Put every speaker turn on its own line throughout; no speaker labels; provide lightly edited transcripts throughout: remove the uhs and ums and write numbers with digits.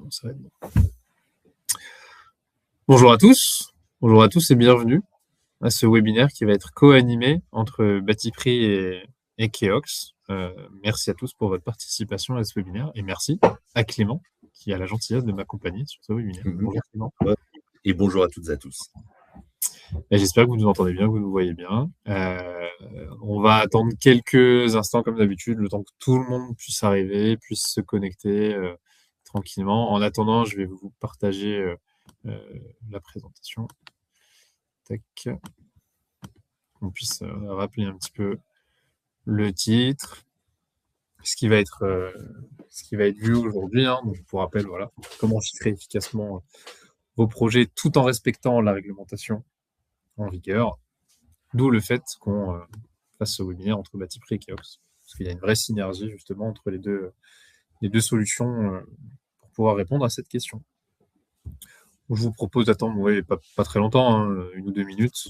Bon, ça va être bon. Bonjour à tous et bienvenue à ce webinaire qui va être co-animé entre Batipree et Keox. Merci à tous pour votre participation à ce webinaire et merci à Clément qui a la gentillesse de m'accompagner sur ce webinaire. Bonjour Clément.
Et bonjour à toutes et à tous.
J'espère que vous nous entendez bien, que vous nous voyez bien. On va attendre quelques instants comme d'habitude, le temps que tout le monde puisse arriver, puisse se connecter tranquillement. En attendant, je vais vous partager la présentation. Tac. On puisse rappeler un petit peu le titre, ce qui va être vu aujourd'hui. Donc, pour rappel, voilà, comment chiffrer efficacement vos projets tout en respectant la réglementation en vigueur. D'où le fait qu'on fasse ce webinaire entre Batipree et Keox. Parce qu'il y a une vraie synergie justement entre les deux solutions pour pouvoir répondre à cette question. Je vous propose d'attendre pas très longtemps, 1 ou 2 minutes,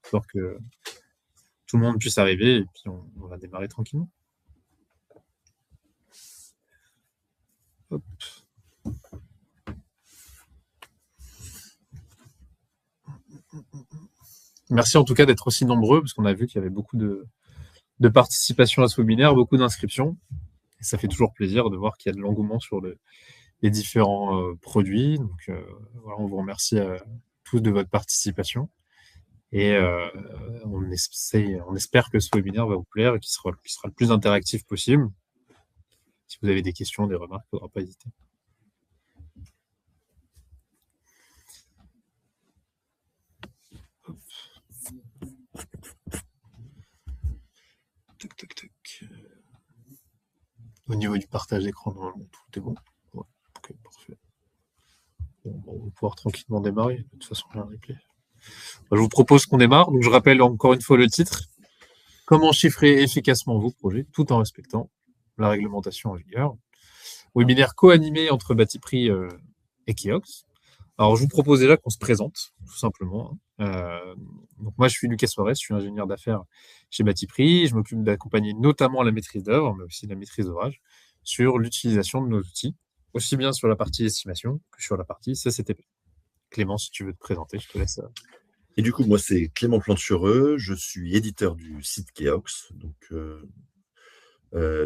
pour que tout le monde puisse arriver et puis on va démarrer tranquillement. Hop. Merci en tout cas d'être aussi nombreux, parce qu'on a vu qu'il y avait beaucoup de participation à ce webinaire, beaucoup d'inscriptions. Et ça fait toujours plaisir de voir qu'il y a de l'engouement sur les différents produits. Donc voilà, on vous remercie tous de votre participation. Et on espère que ce webinaire va vous plaire et qu'il sera le plus interactif possible. Si vous avez des questions, des remarques, il ne faudra pas hésiter. Tac. Au niveau du partage d'écran, normalement, tout est bon. Ouais, ok, parfait. Bon, on va pouvoir tranquillement démarrer. De toute façon, il y a un replay. Je vous propose qu'on démarre. Donc, je rappelle encore une fois le titre. Comment chiffrer efficacement vos projets tout en respectant la réglementation en vigueur. Webinaire co-animé entre Batipree et Keox. Alors, je vous propose déjà qu'on se présente, tout simplement. Donc, moi, je suis Lucas Suarez, je suis ingénieur d'affaires chez Batipree. Je m'occupe d'accompagner notamment la maîtrise d'œuvre, mais aussi la maîtrise d'ouvrage, sur l'utilisation de nos outils, aussi bien sur la partie estimation que sur la partie CCTP. Clément, si tu veux te présenter, je te laisse.
Et du coup, moi, c'est Clément Plantureux, je suis éditeur du site Keox, donc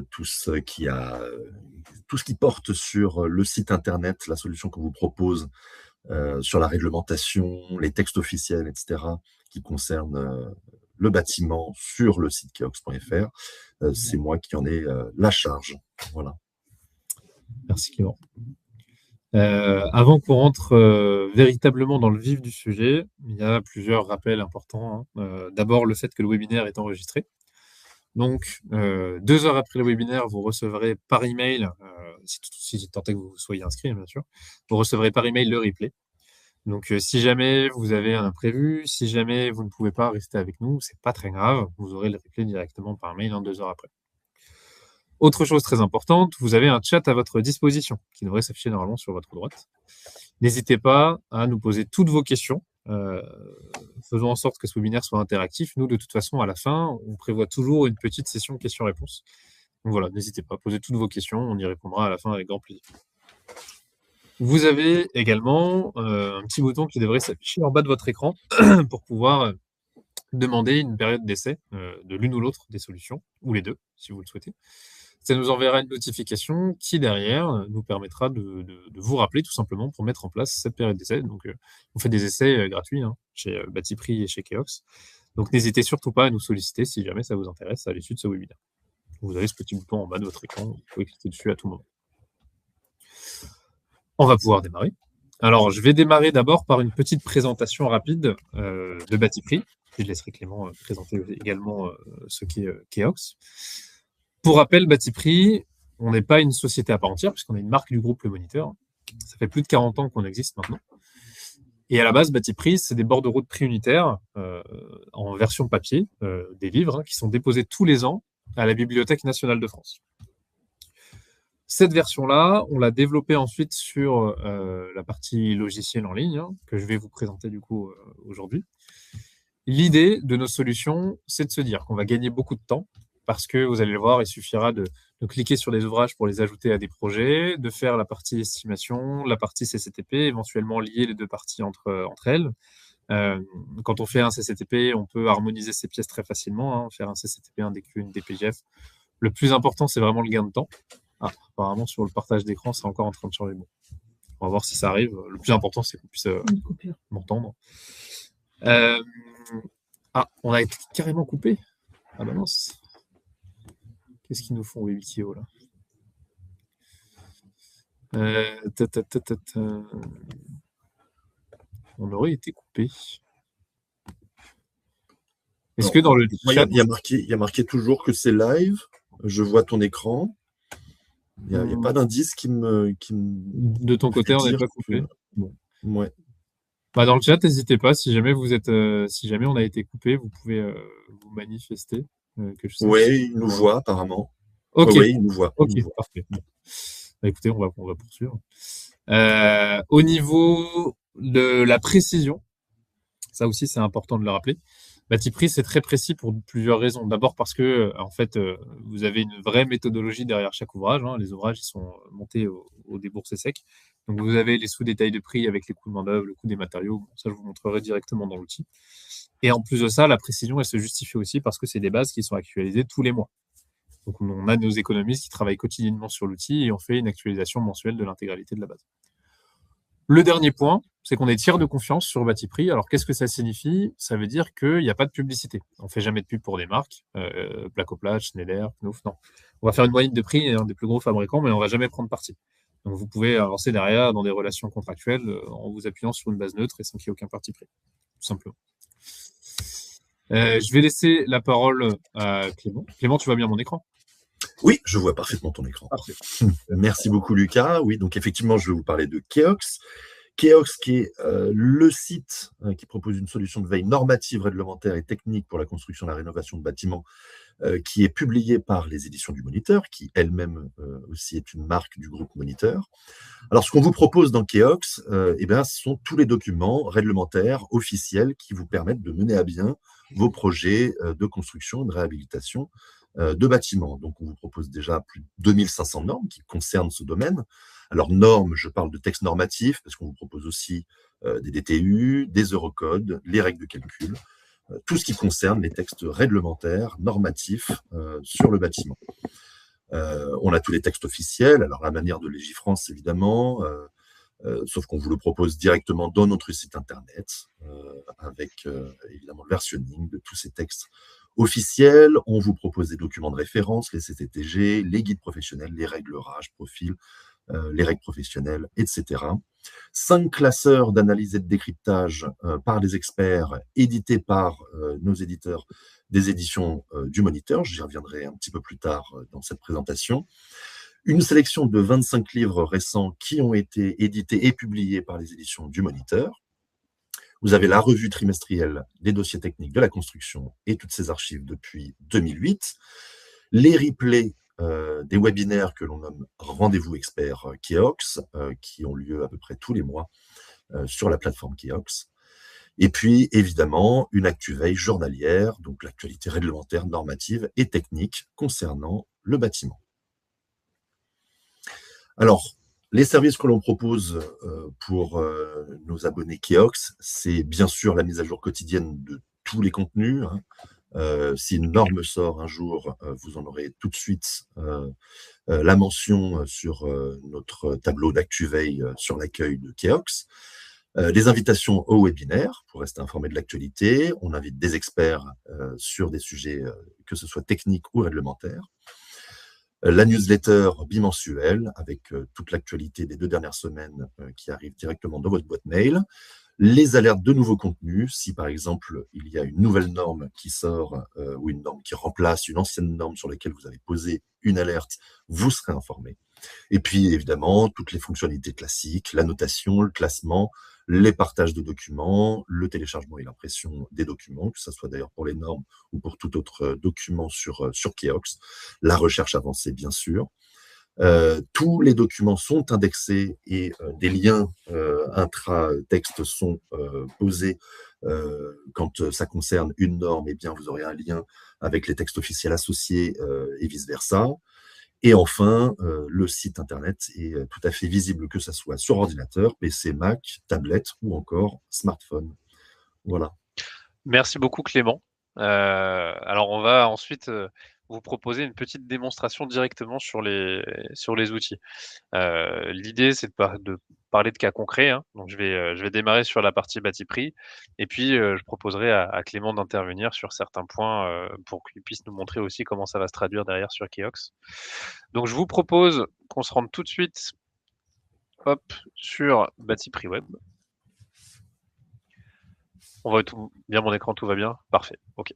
tout ce qui porte sur le site internet, la solution qu'on vous propose, sur la réglementation, les textes officiels, etc., qui concernent le bâtiment sur le site keox.fr. C'est moi qui en ai la charge. Voilà.
Merci Clément. Avant qu'on rentre véritablement dans le vif du sujet, il y a plusieurs rappels importants. D'abord, le fait que le webinaire est enregistré. Donc, 2 heures après le webinaire, vous recevrez par email, si tant est que vous soyez inscrit, bien sûr, vous recevrez par email le replay. Donc, si jamais vous avez un imprévu, si jamais vous ne pouvez pas rester avec nous, c'est pas très grave, vous aurez le replay directement par mail 2 heures après. Autre chose très importante, vous avez un chat à votre disposition qui devrait s'afficher normalement sur votre droite. N'hésitez pas à nous poser toutes vos questions. Faisons en sorte que ce webinaire soit interactif. Nous, de toute façon, à la fin, on prévoit toujours une petite session questions-réponses. Donc voilà, n'hésitez pas à poser toutes vos questions. On y répondra à la fin avec grand plaisir. Vous avez également un petit bouton qui devrait s'afficher en bas de votre écran pour pouvoir demander une période d'essai de l'une ou l'autre des solutions, ou les deux, si vous le souhaitez. Ça nous enverra une notification qui, derrière, nous permettra de vous rappeler tout simplement pour mettre en place cette période d'essai. Donc, on fait des essais gratuits chez Batipree et chez Keox. Donc, n'hésitez surtout pas à nous solliciter si jamais ça vous intéresse à l'issue de ce webinaire. Vous avez ce petit bouton en bas de votre écran. Vous pouvez cliquer dessus à tout moment. On va pouvoir démarrer. Alors, je vais démarrer d'abord par une petite présentation rapide de Batipree. Puis je laisserai Clément présenter également ce qu'est Keox. Pour rappel, Batipree, on n'est pas une société à part entière, puisqu'on est une marque du groupe Le Moniteur. Ça fait plus de 40 ans qu'on existe maintenant. Et à la base, Batipree, c'est des bordereaux de prix unitaires en version papier, des livres, qui sont déposés tous les ans à la Bibliothèque nationale de France. Cette version-là, on l'a développée ensuite sur la partie logicielle en ligne, que je vais vous présenter du coup aujourd'hui. L'idée de nos solutions, c'est de se dire qu'on va gagner beaucoup de temps, parce que vous allez le voir, il suffira de de cliquer sur les ouvrages pour les ajouter à des projets, de faire la partie estimation, la partie CCTP, éventuellement lier les deux parties entre elles. Quand on fait un CCTP, on peut harmoniser ces pièces très facilement, hein, faire un CCTP, un DQ, une DPGF. Le plus important, c'est vraiment le gain de temps. Ah, apparemment, sur le partage d'écran, c'est encore en train de changer. Bon, on va voir si ça arrive. Le plus important, c'est qu'on puisse m'entendre. On a été carrément coupé. Ah bah mince. Qu'est-ce qu'ils nous font, Webikio, là? On aurait été coupé. Est-ce que dans le chat...
Il y a marqué toujours que c'est live. Je vois ton écran. Il n'y a pas d'indice qui me...
De ton côté, on n'est pas coupé.
Bon. Ouais.
Bah, dans le chat, n'hésitez pas. Si jamais si jamais on a été coupé, vous pouvez vous manifester.
Oui, il nous voit apparemment.
Ok.
Oui, il nous voit.
Ok, parfait. Bon. Bah, écoutez, on va poursuivre. Au niveau de la précision, ça aussi c'est important de le rappeler. Batiprix, c'est très précis pour plusieurs raisons. D'abord parce que, en fait, vous avez une vraie méthodologie derrière chaque ouvrage. Hein. Les ouvrages, ils sont montés au déboursé sec. Donc, vous avez les sous-détails de prix avec les coûts de main-d'œuvre, le coût des matériaux. Bon, ça, je vous montrerai directement dans l'outil. Et en plus de ça, la précision, elle se justifie aussi parce que c'est des bases qui sont actualisées tous les mois. Donc, on a nos économistes qui travaillent quotidiennement sur l'outil et on fait une actualisation mensuelle de l'intégralité de la base. Le dernier point, c'est qu'on est tiers de confiance sur Batiprix. Alors, qu'est-ce que ça signifie? Ça veut dire qu'il n'y a pas de publicité. On ne fait jamais de pub pour des marques, Placoplat, Schneider, Knauf, non. On va faire une moyenne de prix, un des plus gros fabricants, mais on ne va jamais prendre parti. Donc, vous pouvez avancer derrière dans des relations contractuelles en vous appuyant sur une base neutre et sans qu'il y ait aucun parti pris, tout simplement. Je vais laisser la parole à Clément. Clément, tu vois bien mon écran?
Oui, je vois parfaitement ton écran.
Parfait.
Merci beaucoup, Lucas. Oui, donc effectivement, je vais vous parler de Keox. Keox, qui est le site qui propose une solution de veille normative, réglementaire et technique pour la construction et la rénovation de bâtiments, qui est publié par les éditions du Moniteur, qui elle-même aussi est une marque du groupe Moniteur. Alors, ce qu'on vous propose dans Keox, ce sont tous les documents réglementaires officiels qui vous permettent de mener à bien vos projets de construction et de réhabilitation de bâtiments. Donc, on vous propose déjà plus de 2500 normes qui concernent ce domaine. Alors, normes, je parle de textes normatifs, parce qu'on vous propose aussi des DTU, des Eurocodes, les règles de calcul, tout ce qui concerne les textes réglementaires, normatifs sur le bâtiment. On a tous les textes officiels, alors la manière de Légifrance, évidemment, sauf qu'on vous le propose directement dans notre site internet, avec évidemment le versionning de tous ces textes officiels. On vous propose des documents de référence, les CTTG, les guides professionnels, les règles rage, profil, les règles professionnelles, etc. 5 classeurs d'analyse et de décryptage par des experts, édités par nos éditeurs des éditions du Moniteur. J'y reviendrai un petit peu plus tard dans cette présentation. Une sélection de 25 livres récents qui ont été édités et publiés par les éditions du Moniteur. Vous avez la revue trimestrielle des dossiers techniques de la construction et toutes ces archives depuis 2008. Les replays des webinaires que l'on nomme Rendez-vous Experts Keox, qui ont lieu à peu près tous les mois sur la plateforme Keox. Et puis, évidemment, une actu-veille journalière, donc l'actualité réglementaire, normative et technique concernant le bâtiment. Alors, les services que l'on propose pour nos abonnés Keox, c'est bien sûr la mise à jour quotidienne de tous les contenus. Si une norme sort un jour, vous en aurez tout de suite la mention sur notre tableau d'actu-veille sur l'accueil de Keox. Les invitations au webinaire pour rester informé de l'actualité. On invite des experts sur des sujets que ce soit techniques ou réglementaires. La newsletter bimensuelle avec toute l'actualité des 2 dernières semaines qui arrive directement dans votre boîte mail. Les alertes de nouveaux contenus, si par exemple il y a une nouvelle norme qui sort ou une norme qui remplace une ancienne norme sur laquelle vous avez posé une alerte, vous serez informé. Et puis évidemment, toutes les fonctionnalités classiques, la notation, le classement, les partages de documents, le téléchargement et l'impression des documents, que ce soit d'ailleurs pour les normes ou pour tout autre document sur Keox, la recherche avancée bien sûr. Tous les documents sont indexés et des liens intra-texte sont posés quand ça concerne une norme, eh bien vous aurez un lien avec les textes officiels associés et vice-versa. Et enfin, le site internet est tout à fait visible, que ça soit sur ordinateur, PC, Mac, tablette ou encore smartphone. Voilà.
Merci beaucoup Clément. Alors on va ensuite, vous proposer une petite démonstration directement sur les outils. L'idée c'est de parler de cas concrets, hein. Donc je vais démarrer sur la partie bâti prix et puis, je proposerai à Clément d'intervenir sur certains points, pour qu'il puisse nous montrer aussi comment ça va se traduire derrière sur Keox. Donc je vous propose qu'on se rende tout de suite, hop, sur bâti prix web. On voit tout bien mon écran, tout va bien? Parfait, OK.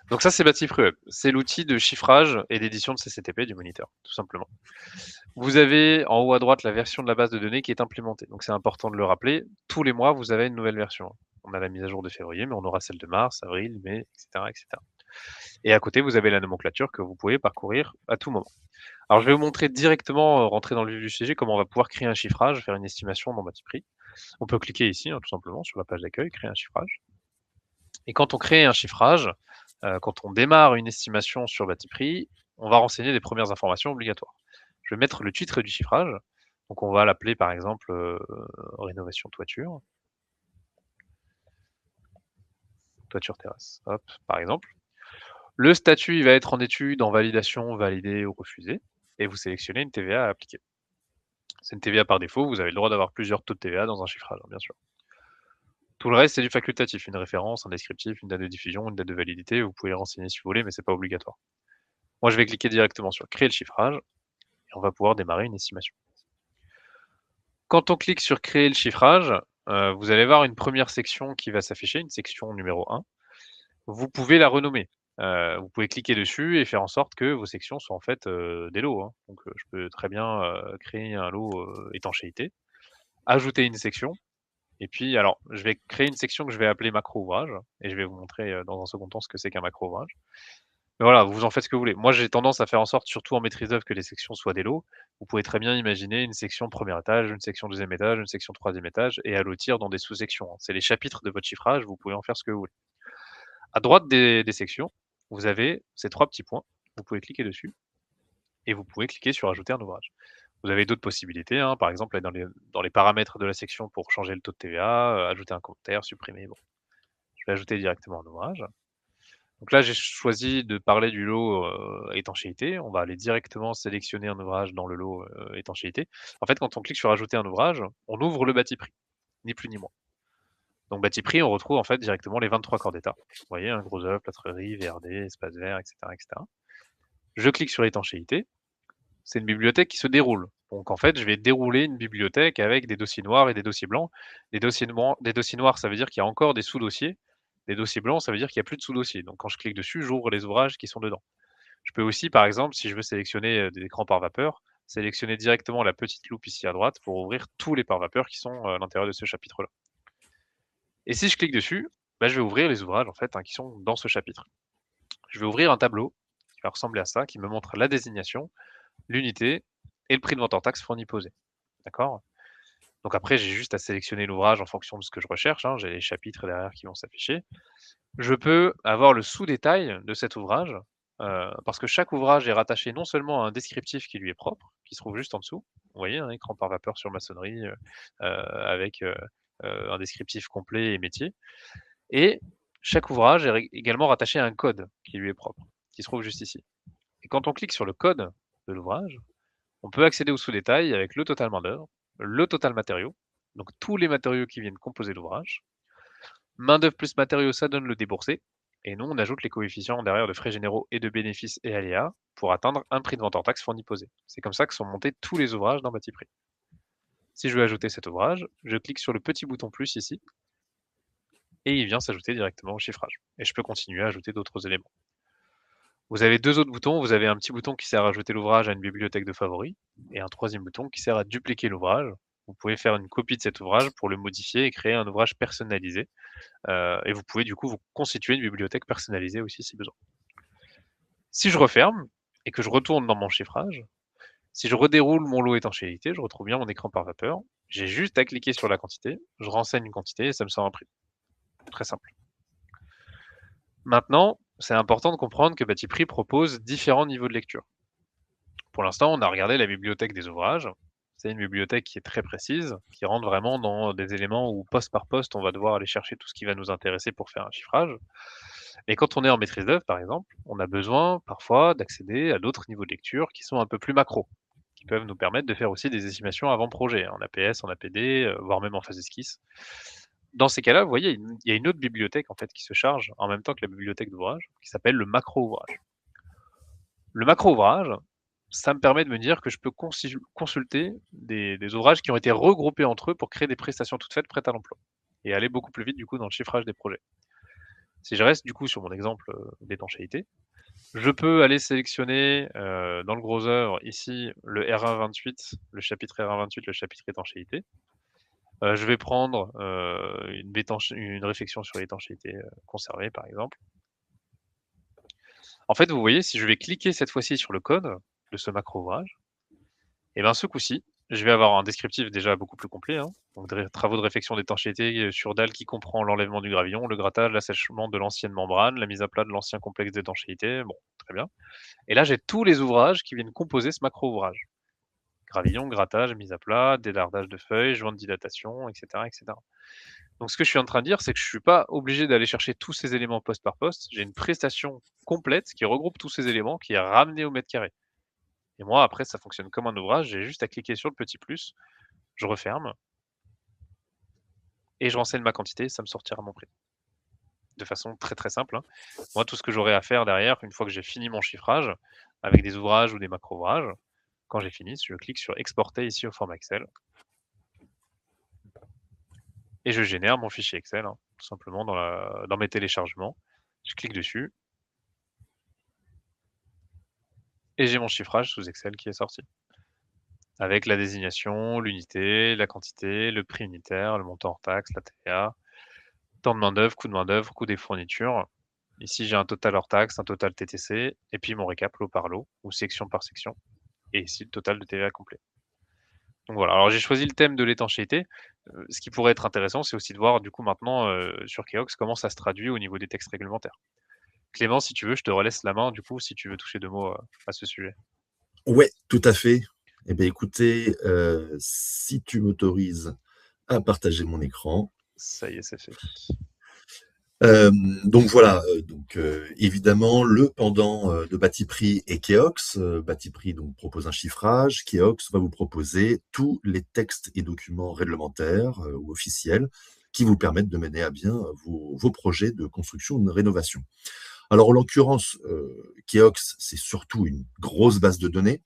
Donc ça, c'est Bâti Prix Web. C'est l'outil de chiffrage et d'édition de CCTP du moniteur, tout simplement. Vous avez en haut à droite la version de la base de données qui est implémentée. Donc c'est important de le rappeler. Tous les mois, vous avez une nouvelle version. On a la mise à jour de février, mais on aura celle de mars, avril, mai, etc., etc. Et à côté, vous avez la nomenclature que vous pouvez parcourir à tout moment. Alors je vais vous montrer directement, rentrer dans le vif du sujet, comment on va pouvoir créer un chiffrage, faire une estimation dans Bâti Prix. On peut cliquer ici, hein, tout simplement, sur la page d'accueil, créer un chiffrage. Et quand on crée un chiffrage, quand on démarre une estimation sur Bâti Prix, on va renseigner les premières informations obligatoires. Je vais mettre le titre du chiffrage. Donc on va l'appeler par exemple rénovation toiture. Toiture terrasse, hop, par exemple. Le statut, il va être en étude, en validation, validé ou refusé. Et vous sélectionnez une TVA à appliquer. C'est une TVA par défaut, vous avez le droit d'avoir plusieurs taux de TVA dans un chiffrage, bien sûr. Tout le reste, c'est du facultatif, une référence, un descriptif, une date de diffusion, une date de validité. Vous pouvez les renseigner si vous voulez, mais c'est pas obligatoire. Moi, je vais cliquer directement sur créer le chiffrage et on va pouvoir démarrer une estimation. Quand on clique sur créer le chiffrage, vous allez voir une première section qui va s'afficher, une section numéro 1. Vous pouvez la renommer. Vous pouvez cliquer dessus et faire en sorte que vos sections soient en fait des lots, hein. Donc, je peux très bien créer un lot étanchéité, ajouter une section. Et puis, alors, je vais créer une section que je vais appeler macro ouvrage et je vais vous montrer dans un second temps ce que c'est qu'un macro ouvrage. Mais voilà, vous en faites ce que vous voulez. Moi, j'ai tendance à faire en sorte, surtout en maîtrise d'œuvre, que les sections soient des lots. Vous pouvez très bien imaginer une section premier étage, une section deuxième étage, une section troisième étage et allotir dans des sous-sections, hein. C'est les chapitres de votre chiffrage, vous pouvez en faire ce que vous voulez. À droite des sections, vous avez ces 3 petits points. Vous pouvez cliquer dessus et vous pouvez cliquer sur ajouter un ouvrage. Vous avez d'autres possibilités, hein, par exemple, dans les paramètres de la section pour changer le taux de TVA, ajouter un commentaire, supprimer. Bon, je vais ajouter directement un ouvrage. Donc là, j'ai choisi de parler du lot étanchéité. On va aller directement sélectionner un ouvrage dans le lot étanchéité. En fait, quand on clique sur ajouter un ouvrage, on ouvre le bâti prix, ni plus ni moins. Donc bâti prix, on retrouve en fait directement les 23 corps d'état. Vous voyez, un gros œuvre, plâtrerie, VRD, espace vert, etc., etc. Je clique sur étanchéité. C'est une bibliothèque qui se déroule. Donc en fait, je vais dérouler une bibliothèque avec des dossiers noirs et des dossiers blancs. Des dossiers noirs, ça veut dire qu'il y a encore des sous-dossiers. Des dossiers blancs, ça veut dire qu'il n'y a plus de sous-dossiers. Donc quand je clique dessus, j'ouvre les ouvrages qui sont dedans. Je peux aussi, par exemple, si je veux sélectionner des écrans par vapeur, sélectionner directement la petite loupe ici à droite pour ouvrir tous les pare-vapeurs qui sont à l'intérieur de ce chapitre-là. Et si je clique dessus, bah, je vais ouvrir les ouvrages en fait, hein, qui sont dans ce chapitre. Je vais ouvrir un tableau qui va ressembler à ça, qui me montre la désignation, l'unité et le prix de vente en taxe fourni posé. D'accord? Donc après, j'ai juste à sélectionner l'ouvrage en fonction de ce que je recherche, hein. J'ai les chapitres derrière qui vont s'afficher. Je peux avoir le sous-détail de cet ouvrage, parce que chaque ouvrage est rattaché non seulement à un descriptif qui lui est propre, qui se trouve juste en dessous. Vous voyez, un écran par vapeur sur maçonnerie, avec un descriptif complet et métier. Et chaque ouvrage est également rattaché à un code qui lui est propre, qui se trouve juste ici. Et quand on clique sur le code de l'ouvrage, on peut accéder au sous-détail avec le total main-d'œuvre, le total matériaux, donc tous les matériaux qui viennent composer l'ouvrage. Main-d'œuvre plus matériaux, ça donne le déboursé. Et nous, on ajoute les coefficients derrière de frais généraux et de bénéfices et aléas pour atteindre un prix de vente en taxe fourni posé. C'est comme ça que sont montés tous les ouvrages dans Bâti Prix. Si je veux ajouter cet ouvrage, je clique sur le petit bouton plus ici et il vient s'ajouter directement au chiffrage. Et je peux continuer à ajouter d'autres éléments. Vous avez deux autres boutons. Vous avez un petit bouton qui sert à ajouter l'ouvrage à une bibliothèque de favoris et un troisième bouton qui sert à dupliquer l'ouvrage. Vous pouvez faire une copie de cet ouvrage pour le modifier et créer un ouvrage personnalisé. Et vous pouvez du coup vous constituer une bibliothèque personnalisée aussi si besoin. Si je referme et que je retourne dans mon chiffrage, si je redéroule mon lot étanchéité, je retrouve bien mon écran par vapeur. J'ai juste à cliquer sur la quantité, je renseigne une quantité et ça me sort un prix. Très simple. Maintenant, c'est important de comprendre que Bâti Prix propose différents niveaux de lecture. Pour l'instant, on a regardé la bibliothèque des ouvrages. C'est une bibliothèque qui est très précise, qui rentre vraiment dans des éléments où poste par poste, on va devoir aller chercher tout ce qui va nous intéresser pour faire un chiffrage. Mais quand on est en maîtrise d'œuvre, par exemple, on a besoin parfois d'accéder à d'autres niveaux de lecture qui sont un peu plus macro, qui peuvent nous permettre de faire aussi des estimations avant projet, en APS, en APD, voire même en phase esquisse. Dans ces cas-là, vous voyez, il y a une autre bibliothèque en fait qui se charge en même temps que la bibliothèque d'ouvrage, qui s'appelle le macro-ouvrage. Le macro-ouvrage, ça me permet de me dire que je peux consulter des ouvrages qui ont été regroupés entre eux pour créer des prestations toutes faites prêtes à l'emploi et aller beaucoup plus vite du coup dans le chiffrage des projets. Si je reste du coup sur mon exemple d'étanchéité, je peux aller sélectionner dans le gros œuvre ici le R128, le chapitre R128, le chapitre étanchéité. Je vais prendre une réflexion sur l'étanchéité conservée par exemple. En fait, vous voyez, si je vais cliquer cette fois-ci sur le code de ce macro-ouvrage, et bien ce coup-ci, je vais avoir un descriptif déjà beaucoup plus complet, hein. Donc des travaux de réflexion d'étanchéité sur dalle qui comprend l'enlèvement du gravillon, le grattage, l'assèchement de l'ancienne membrane, la mise à plat de l'ancien complexe d'étanchéité. Bon, très bien. Et là, j'ai tous les ouvrages qui viennent composer ce macro-ouvrage. Gravillon, grattage, mise à plat, délardage de feuilles, joint de dilatation, etc., etc. Donc ce que je suis en train de dire, c'est que je ne suis pas obligé d'aller chercher tous ces éléments poste par poste. J'ai une prestation complète qui regroupe tous ces éléments, qui est ramenée au mètre carré. Et moi, après, ça fonctionne comme un ouvrage. J'ai juste à cliquer sur le petit plus, je referme, et je renseigne ma quantité, ça me sortira mon prix. De façon très très simple, hein. Moi, tout ce que j'aurai à faire derrière, une fois que j'ai fini mon chiffrage, avec des ouvrages ou des macro-ouvrages, quand j'ai fini, je clique sur exporter ici au format Excel. Et je génère mon fichier Excel, hein, tout simplement dans mes téléchargements. Je clique dessus. Et j'ai mon chiffrage sous Excel qui est sorti. Avec la désignation, l'unité, la quantité, le prix unitaire, le montant hors taxe, la TVA, temps de main-d'œuvre, coût de main-d'œuvre, coût des fournitures. Ici, j'ai un total hors taxe, un total TTC, et puis mon récap lot par lot, ou section par section. Et ici, le total de TVA complet. Donc voilà, alors j'ai choisi le thème de l'étanchéité. Ce qui pourrait être intéressant, c'est aussi de voir du coup maintenant sur Keox comment ça se traduit au niveau des textes réglementaires. Clément, si tu veux, je te relaisse la main du coup, si tu veux toucher deux mots à ce sujet.
Ouais, tout à fait. Eh bien, écoutez, si tu m'autorises à partager mon écran.
Ça y est, c'est fait.
Donc voilà, évidemment, le pendant de Batiprix et Keox. Batiprix donc propose un chiffrage, Keox va vous proposer tous les textes et documents réglementaires ou officiels qui vous permettent de mener à bien vos projets de construction ou de rénovation. Alors, en l'occurrence, Keox, c'est surtout une grosse base de données.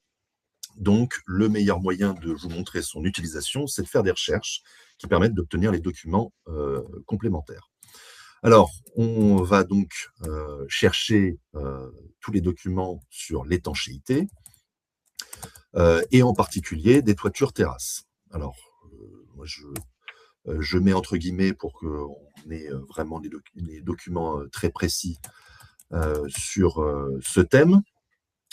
Donc, le meilleur moyen de vous montrer son utilisation, c'est de faire des recherches qui permettent d'obtenir les documents complémentaires. Alors, on va donc chercher tous les documents sur l'étanchéité et en particulier des toitures terrasses. Alors, moi, je mets entre guillemets pour qu'on ait vraiment des documents très précis sur ce thème.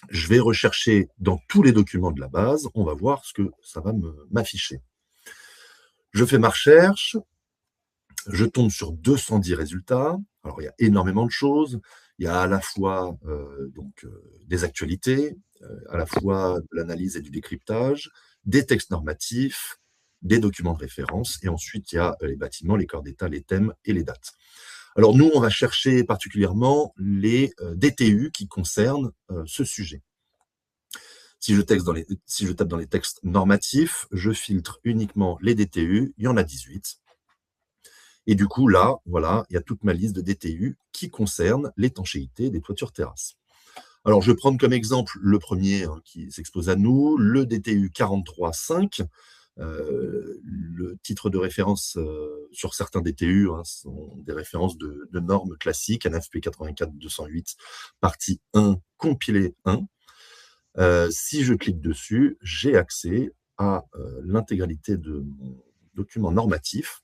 Je vais rechercher dans tous les documents de la base, on va voir ce que ça va m'afficher. Je fais ma recherche, je tombe sur 210 résultats. Alors, il y a énormément de choses. Il y a à la fois des actualités, à la fois de l'analyse et du décryptage, des textes normatifs, des documents de référence, et ensuite, il y a les bâtiments, les corps d'état, les thèmes et les dates. Alors, nous, on va chercher particulièrement les DTU qui concernent ce sujet. Si je tape dans les textes normatifs, je filtre uniquement les DTU, il y en a 18. Et du coup, là, voilà, il y a toute ma liste de DTU qui concerne l'étanchéité des toitures terrasses. Alors, je vais prendre comme exemple le premier qui s'expose à nous, le DTU 43.5. Le titre de référence sur certains DTU sont des références de normes classiques, NFP 84-208, partie 1, compilé 1. Si je clique dessus, j'ai accès à l'intégralité de mon document normatif,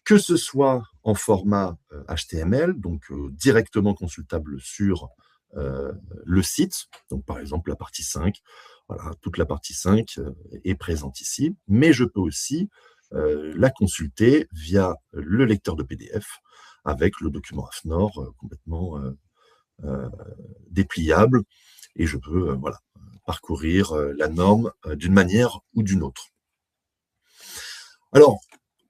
que ce soit en format HTML, donc directement consultable sur le site, donc par exemple la partie 5, voilà, toute la partie 5 est présente ici, mais je peux aussi la consulter via le lecteur de PDF avec le document AFNOR complètement dépliable et je peux voilà, parcourir la norme d'une manière ou d'une autre. Alors,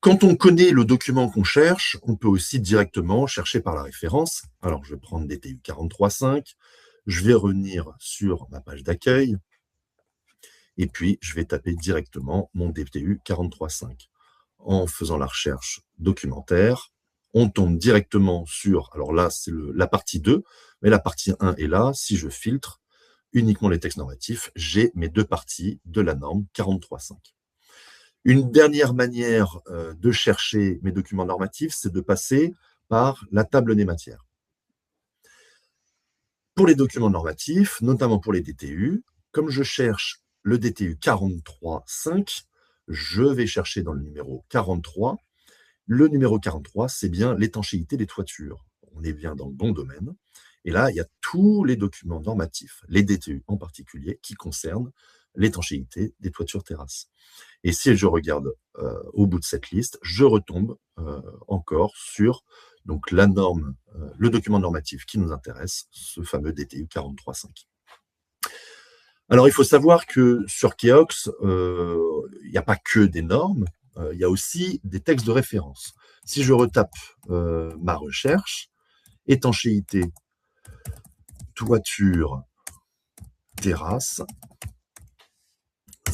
quand on connaît le document qu'on cherche, on peut aussi directement chercher par la référence. Alors, je vais prendre DTU 43.5, je vais revenir sur ma page d'accueil, et puis je vais taper directement mon DTU 43.5. En faisant la recherche documentaire, on tombe directement sur, alors là, c'est la partie 2, mais la partie 1 est là. Si je filtre uniquement les textes normatifs, j'ai mes deux parties de la norme 43.5. Une dernière manière de chercher mes documents normatifs, c'est de passer par la table des matières. Pour les documents normatifs, notamment pour les DTU, comme je cherche le DTU 43.5, je vais chercher dans le numéro 43. Le numéro 43, c'est bien l'étanchéité des toitures. On est bien dans le bon domaine. Et là, il y a tous les documents normatifs, les DTU en particulier, qui concernent l'étanchéité des toitures terrasses. Et si je regarde au bout de cette liste, je retombe encore sur donc, la norme, le document normatif qui nous intéresse, ce fameux DTU 43.5. Alors, il faut savoir que sur Keox, il n'y a pas que des normes, il y a aussi des textes de référence. Si je retape ma recherche, étanchéité, toiture, terrasse,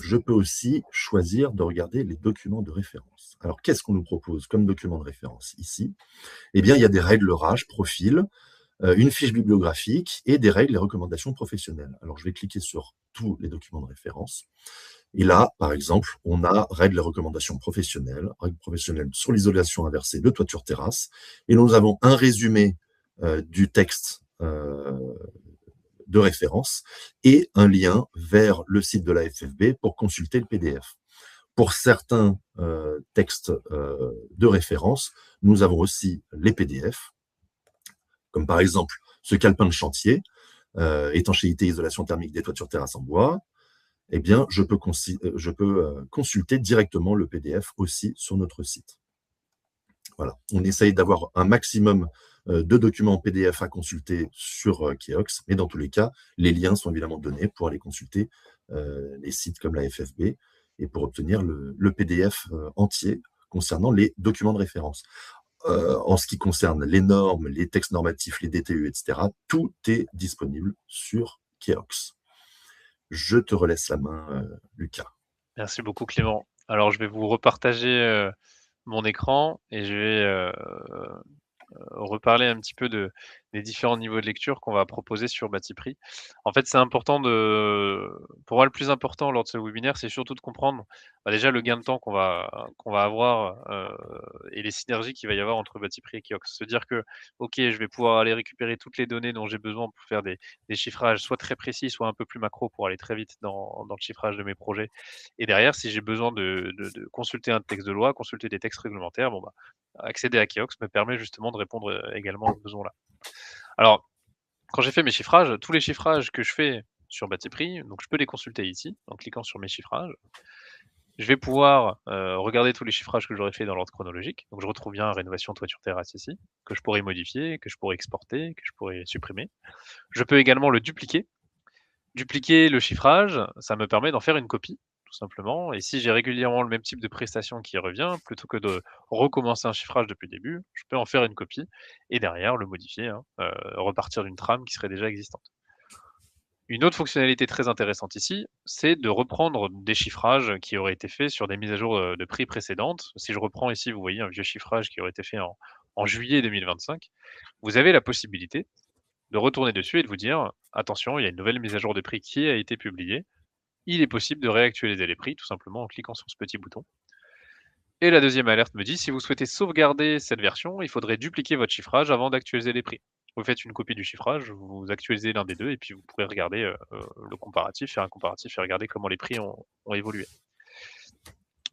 je peux aussi choisir de regarder les documents de référence. Alors, qu'est-ce qu'on nous propose comme document de référence ici? Eh bien, il y a des règles RAGE, profil, une fiche bibliographique et des règles et recommandations professionnelles. Alors, je vais cliquer sur tous les documents de référence. Et là, par exemple, on a règles et recommandations professionnelles sur l'isolation inversée de toiture terrasse. Et nous avons un résumé du texte de référence et un lien vers le site de la FFB pour consulter le PDF. Pour certains textes de référence, nous avons aussi les PDF, comme par exemple ce calepin de chantier, étanchéité, isolation thermique des toitures terrasses en bois. Eh bien, je peux consulter directement le PDF aussi sur notre site. Voilà, on essaye d'avoir un maximum de documents PDF à consulter sur Keox, mais dans tous les cas, les liens sont évidemment donnés pour aller consulter les sites comme la FFB et pour obtenir le PDF entier concernant les documents de référence. En ce qui concerne les normes, les textes normatifs, les DTU, etc., tout est disponible sur Keox. Je te relaisse la main, Lucas.
Merci beaucoup, Clément. Alors, je vais vous repartager mon écran et je vais reparler un petit peu des différents niveaux de lecture qu'on va proposer sur Batiprix. En fait, c'est important pour moi, le plus important lors de ce webinaire, c'est surtout de comprendre déjà le gain de temps qu'on va avoir et les synergies qu'il va y avoir entre Batiprix et Keox. Se dire que, ok, je vais pouvoir aller récupérer toutes les données dont j'ai besoin pour faire des chiffrages soit très précis, soit un peu plus macro pour aller très vite dans le chiffrage de mes projets. Et derrière, si j'ai besoin de consulter un texte de loi, consulter des textes réglementaires, bon, bah, accéder à Keox me permet justement de répondre également à ce besoin-là. Alors, quand j'ai fait mes chiffrages, tous les chiffrages que je fais sur Batiprix, donc je peux les consulter ici, en cliquant sur mes chiffrages. Je vais pouvoir regarder tous les chiffrages que j'aurais fait dans l'ordre chronologique. Donc je retrouve bien rénovation toiture terrasse ici, que je pourrais modifier, que je pourrais exporter, que je pourrais supprimer. Je peux également le dupliquer. Dupliquer le chiffrage, ça me permet d'en faire une copie, tout simplement. Et si j'ai régulièrement le même type de prestation qui revient, plutôt que de recommencer un chiffrage depuis le début, je peux en faire une copie et derrière le modifier, hein, repartir d'une trame qui serait déjà existante. Une autre fonctionnalité très intéressante ici, c'est de reprendre des chiffrages qui auraient été faits sur des mises à jour de prix précédentes. Si je reprends ici, vous voyez un vieux chiffrage qui aurait été fait en juillet 2025. Vous avez la possibilité de retourner dessus et de vous dire attention, il y a une nouvelle mise à jour de prix qui a été publiée. Il est possible de réactualiser les prix tout simplement en cliquant sur ce petit bouton. Et la deuxième alerte me dit si vous souhaitez sauvegarder cette version, il faudrait dupliquer votre chiffrage avant d'actualiser les prix. Vous faites une copie du chiffrage, vous actualisez l'un des deux et puis vous pourrez regarder le comparatif, faire un comparatif et regarder comment les prix ont évolué.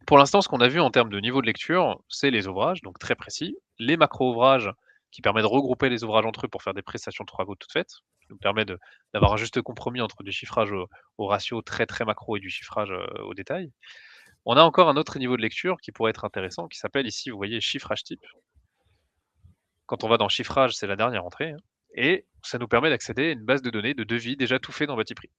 Pour l'instant, ce qu'on a vu en termes de niveau de lecture, c'est les ouvrages, donc très précis, les macro-ouvrages qui permettent de regrouper les ouvrages entre eux pour faire des prestations de travaux toutes faites, qui nous permet d'avoir un juste compromis entre du chiffrage au ratio très très macro et du chiffrage au détail. On a encore un autre niveau de lecture qui pourrait être intéressant, qui s'appelle ici, vous voyez, chiffrage type. Quand on va dans chiffrage, c'est la dernière entrée. Et ça nous permet d'accéder à une base de données de devis déjà tout fait dans Batiprix.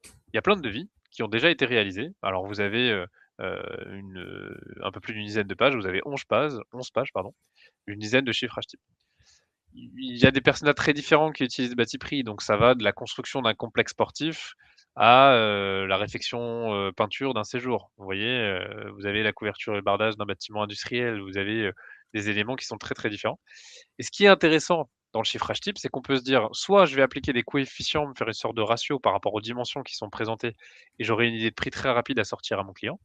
Il y a plein de devis qui ont déjà été réalisés. Alors vous avez, un peu plus d'une dizaine de pages, vous avez 11 pages, pardon, une dizaine de chiffrages types. Il y a des personas très différents qui utilisent Batiprix, donc ça va de la construction d'un complexe sportif à, la réfection, peinture d'un séjour. Vous voyez, vous avez la couverture et le bardage d'un bâtiment industriel, vous avez, des éléments qui sont très, très différents. Et ce qui est intéressant dans le chiffrage type, c'est qu'on peut se dire: soit je vais appliquer des coefficients, me faire une sorte de ratio par rapport aux dimensions qui sont présentées et j'aurai une idée de prix très rapide à sortir à mon client.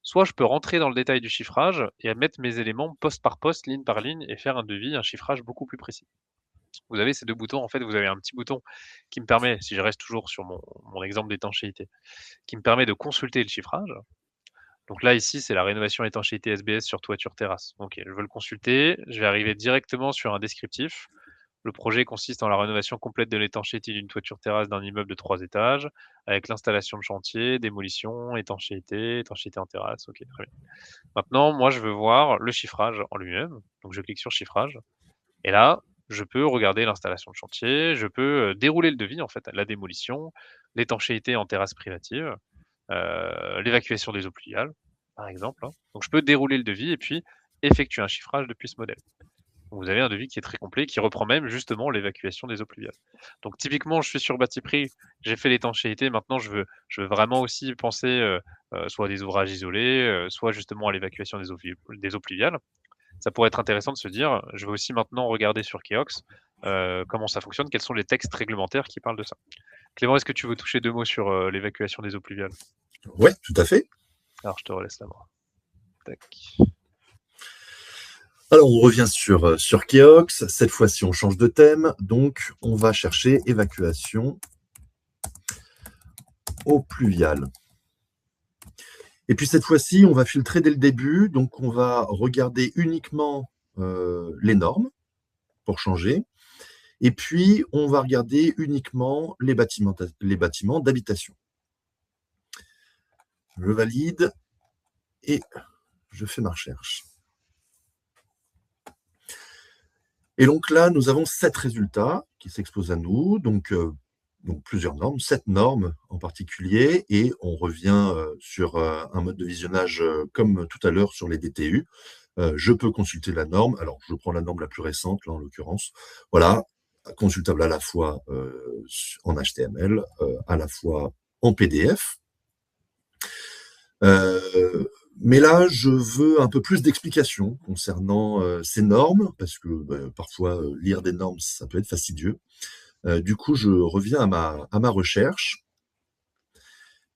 Soit je peux rentrer dans le détail du chiffrage et à mettre mes éléments poste par poste, ligne par ligne et faire un devis, un chiffrage beaucoup plus précis. Vous avez ces 2 boutons, en fait, vous avez un petit bouton qui me permet, si je reste toujours sur mon exemple d'étanchéité, qui me permet de consulter le chiffrage. Donc là, ici, c'est la rénovation étanchéité SBS sur toiture terrasse. OK, je veux le consulter, je vais arriver directement sur un descriptif. Le projet consiste en la rénovation complète de l'étanchéité d'une toiture terrasse d'un immeuble de 3 étages, avec l'installation de chantier, démolition, étanchéité en terrasse. OK, très bien. Maintenant, moi, je veux voir le chiffrage en lui-même. Donc, je clique sur chiffrage. Et là, je peux regarder l'installation de chantier, je peux dérouler le devis, en fait, la démolition, l'étanchéité en terrasse privative, l'évacuation des eaux pluviales, par exemple, hein. Donc, je peux dérouler le devis et puis effectuer un chiffrage depuis ce modèle. Donc, vous avez un devis qui est très complet, qui reprend même justement l'évacuation des eaux pluviales. Donc, typiquement, je suis sur Batiprix, j'ai fait l'étanchéité. Maintenant, je veux vraiment aussi penser soit à des ouvrages isolés, soit justement à l'évacuation des eaux pluviales. Ça pourrait être intéressant de se dire, je vais aussi maintenant regarder sur Keox comment ça fonctionne, quels sont les textes réglementaires qui parlent de ça. Clément, est-ce que tu veux toucher 2 mots sur l'évacuation des eaux pluviales?
Ouais, tout à fait.
Alors, je te relaisse la main. Tac.
Alors, on revient sur Keox. Cette fois-ci, on change de thème. Donc, on va chercher évacuation eau pluviale. Et puis, cette fois-ci, on va filtrer dès le début. Donc, on va regarder uniquement les normes pour changer. Et puis, on va regarder uniquement les bâtiments d'habitation. Je valide et je fais ma recherche. Et donc là, nous avons 7 résultats qui s'exposent à nous, donc plusieurs normes, 7 normes en particulier, et on revient sur un mode de visionnage comme tout à l'heure sur les DTU. Je peux consulter la norme, alors je prends la norme la plus récente, là en l'occurrence, voilà, consultable à la fois en HTML, à la fois en PDF. Mais là, je veux un peu plus d'explications concernant ces normes, parce que parfois, lire des normes, ça peut être fastidieux. Du coup, je reviens à ma recherche.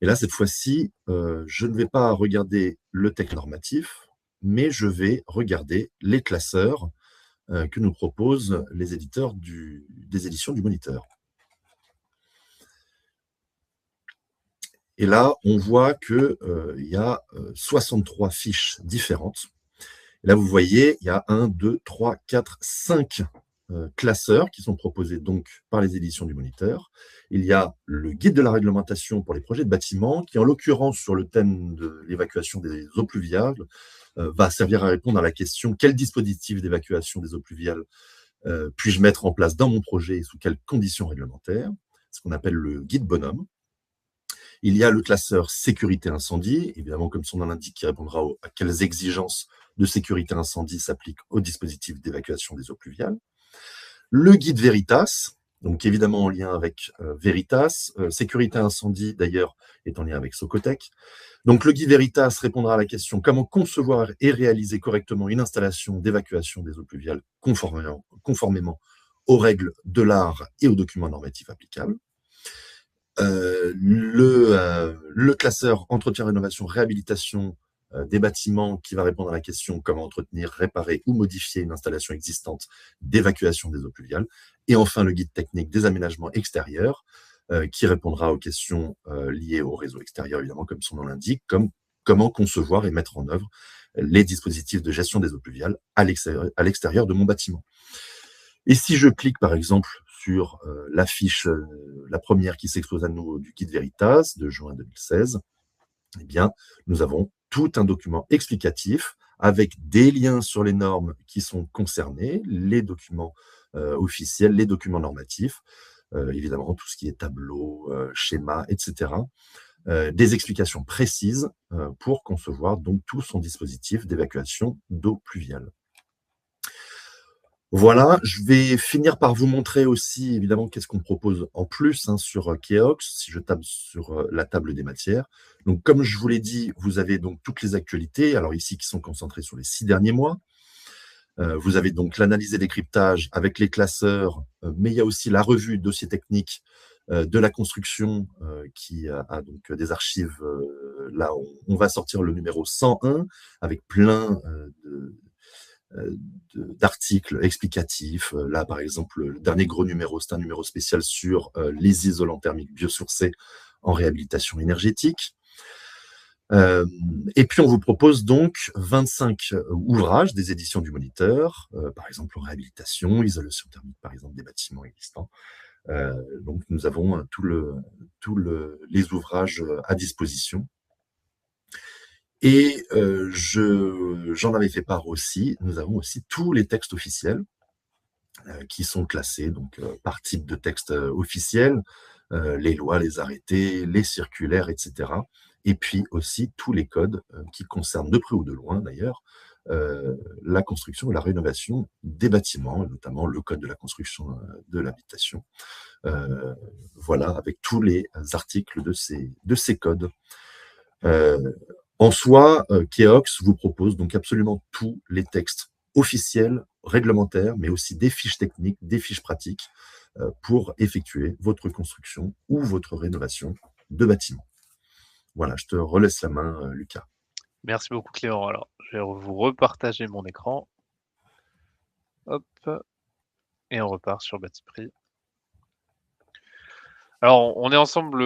Et là, cette fois-ci, je ne vais pas regarder le texte normatif, mais je vais regarder les classeurs que nous proposent les éditeurs des éditions du Moniteur. Et là, on voit qu'il y a 63 fiches différentes. Et là, vous voyez, il y a 1, 2, 3, 4, 5 classeurs qui sont proposés donc par les éditions du Moniteur. Il y a le guide de la réglementation pour les projets de bâtiments qui, en l'occurrence, sur le thème de l'évacuation des eaux pluviales, va servir à répondre à la question quel dispositif d'évacuation des eaux pluviales puis-je mettre en place dans mon projet et sous quelles conditions réglementaires, ce qu'on appelle le guide bonhomme. Il y a le classeur sécurité incendie, évidemment comme son nom l'indique, qui répondra à quelles exigences de sécurité incendie s'appliquent au dispositif d'évacuation des eaux pluviales. Le guide Veritas, donc évidemment en lien avec Veritas. Sécurité incendie, d'ailleurs, est en lien avec Socotec. Donc le guide Veritas répondra à la question comment concevoir et réaliser correctement une installation d'évacuation des eaux pluviales conformément aux règles de l'art et aux documents normatifs applicables. Le classeur entretien, rénovation, réhabilitation des bâtiments qui va répondre à la question comment entretenir, réparer ou modifier une installation existante d'évacuation des eaux pluviales. Et enfin, le guide technique des aménagements extérieurs qui répondra aux questions liées au réseau extérieur, évidemment, comme son nom l'indique, comme comment concevoir et mettre en œuvre les dispositifs de gestion des eaux pluviales à l'extérieur de mon bâtiment. Et si je clique, par exemple, sur la fiche, la première qui s'expose à nous du guide Veritas de juin 2016, eh bien, nous avons tout un document explicatif avec des liens sur les normes qui sont concernés, les documents officiels, les documents normatifs, évidemment tout ce qui est tableau, schéma, etc. Des explications précises pour concevoir donc tout son dispositif d'évacuation d'eau pluviale. Voilà, je vais finir par vous montrer aussi, évidemment, qu'est-ce qu'on propose en plus sur Keox, si je tape sur la table des matières. Donc, comme je vous l'ai dit, vous avez donc toutes les actualités, alors ici, qui sont concentrées sur les 6 derniers mois. Vous avez donc l'analyse et décryptage avec les classeurs, mais il y a aussi la revue dossier technique de la construction qui a donc des archives. Là, on va sortir le numéro 101 avec plein d'articles explicatifs. Là, par exemple, le dernier gros numéro, c'est un numéro spécial sur les isolants thermiques biosourcés en réhabilitation énergétique. Et puis, on vous propose donc 25 ouvrages des éditions du Moniteur, par exemple en réhabilitation, isolation thermique, par exemple, des bâtiments existants. Donc, nous avons tous les ouvrages à disposition. Et j'en avais fait part aussi, nous avons aussi tous les textes officiels qui sont classés donc, par type de texte officiel, les lois, les arrêtés, les circulaires, etc. Et puis aussi tous les codes qui concernent de près ou de loin d'ailleurs la construction et la rénovation des bâtiments, notamment le code de la construction de l'habitation. Voilà, avec tous les articles de ces codes. En soi, Keox vous propose donc absolument tous les textes officiels, réglementaires, mais aussi des fiches techniques, des fiches pratiques pour effectuer votre construction ou votre rénovation de bâtiment. Voilà, je te relaisse la main, Lucas.
Merci beaucoup, Clément. Alors, je vais vous repartager mon écran. Hop. Et on repart sur Batiprix. Alors, on est ensemble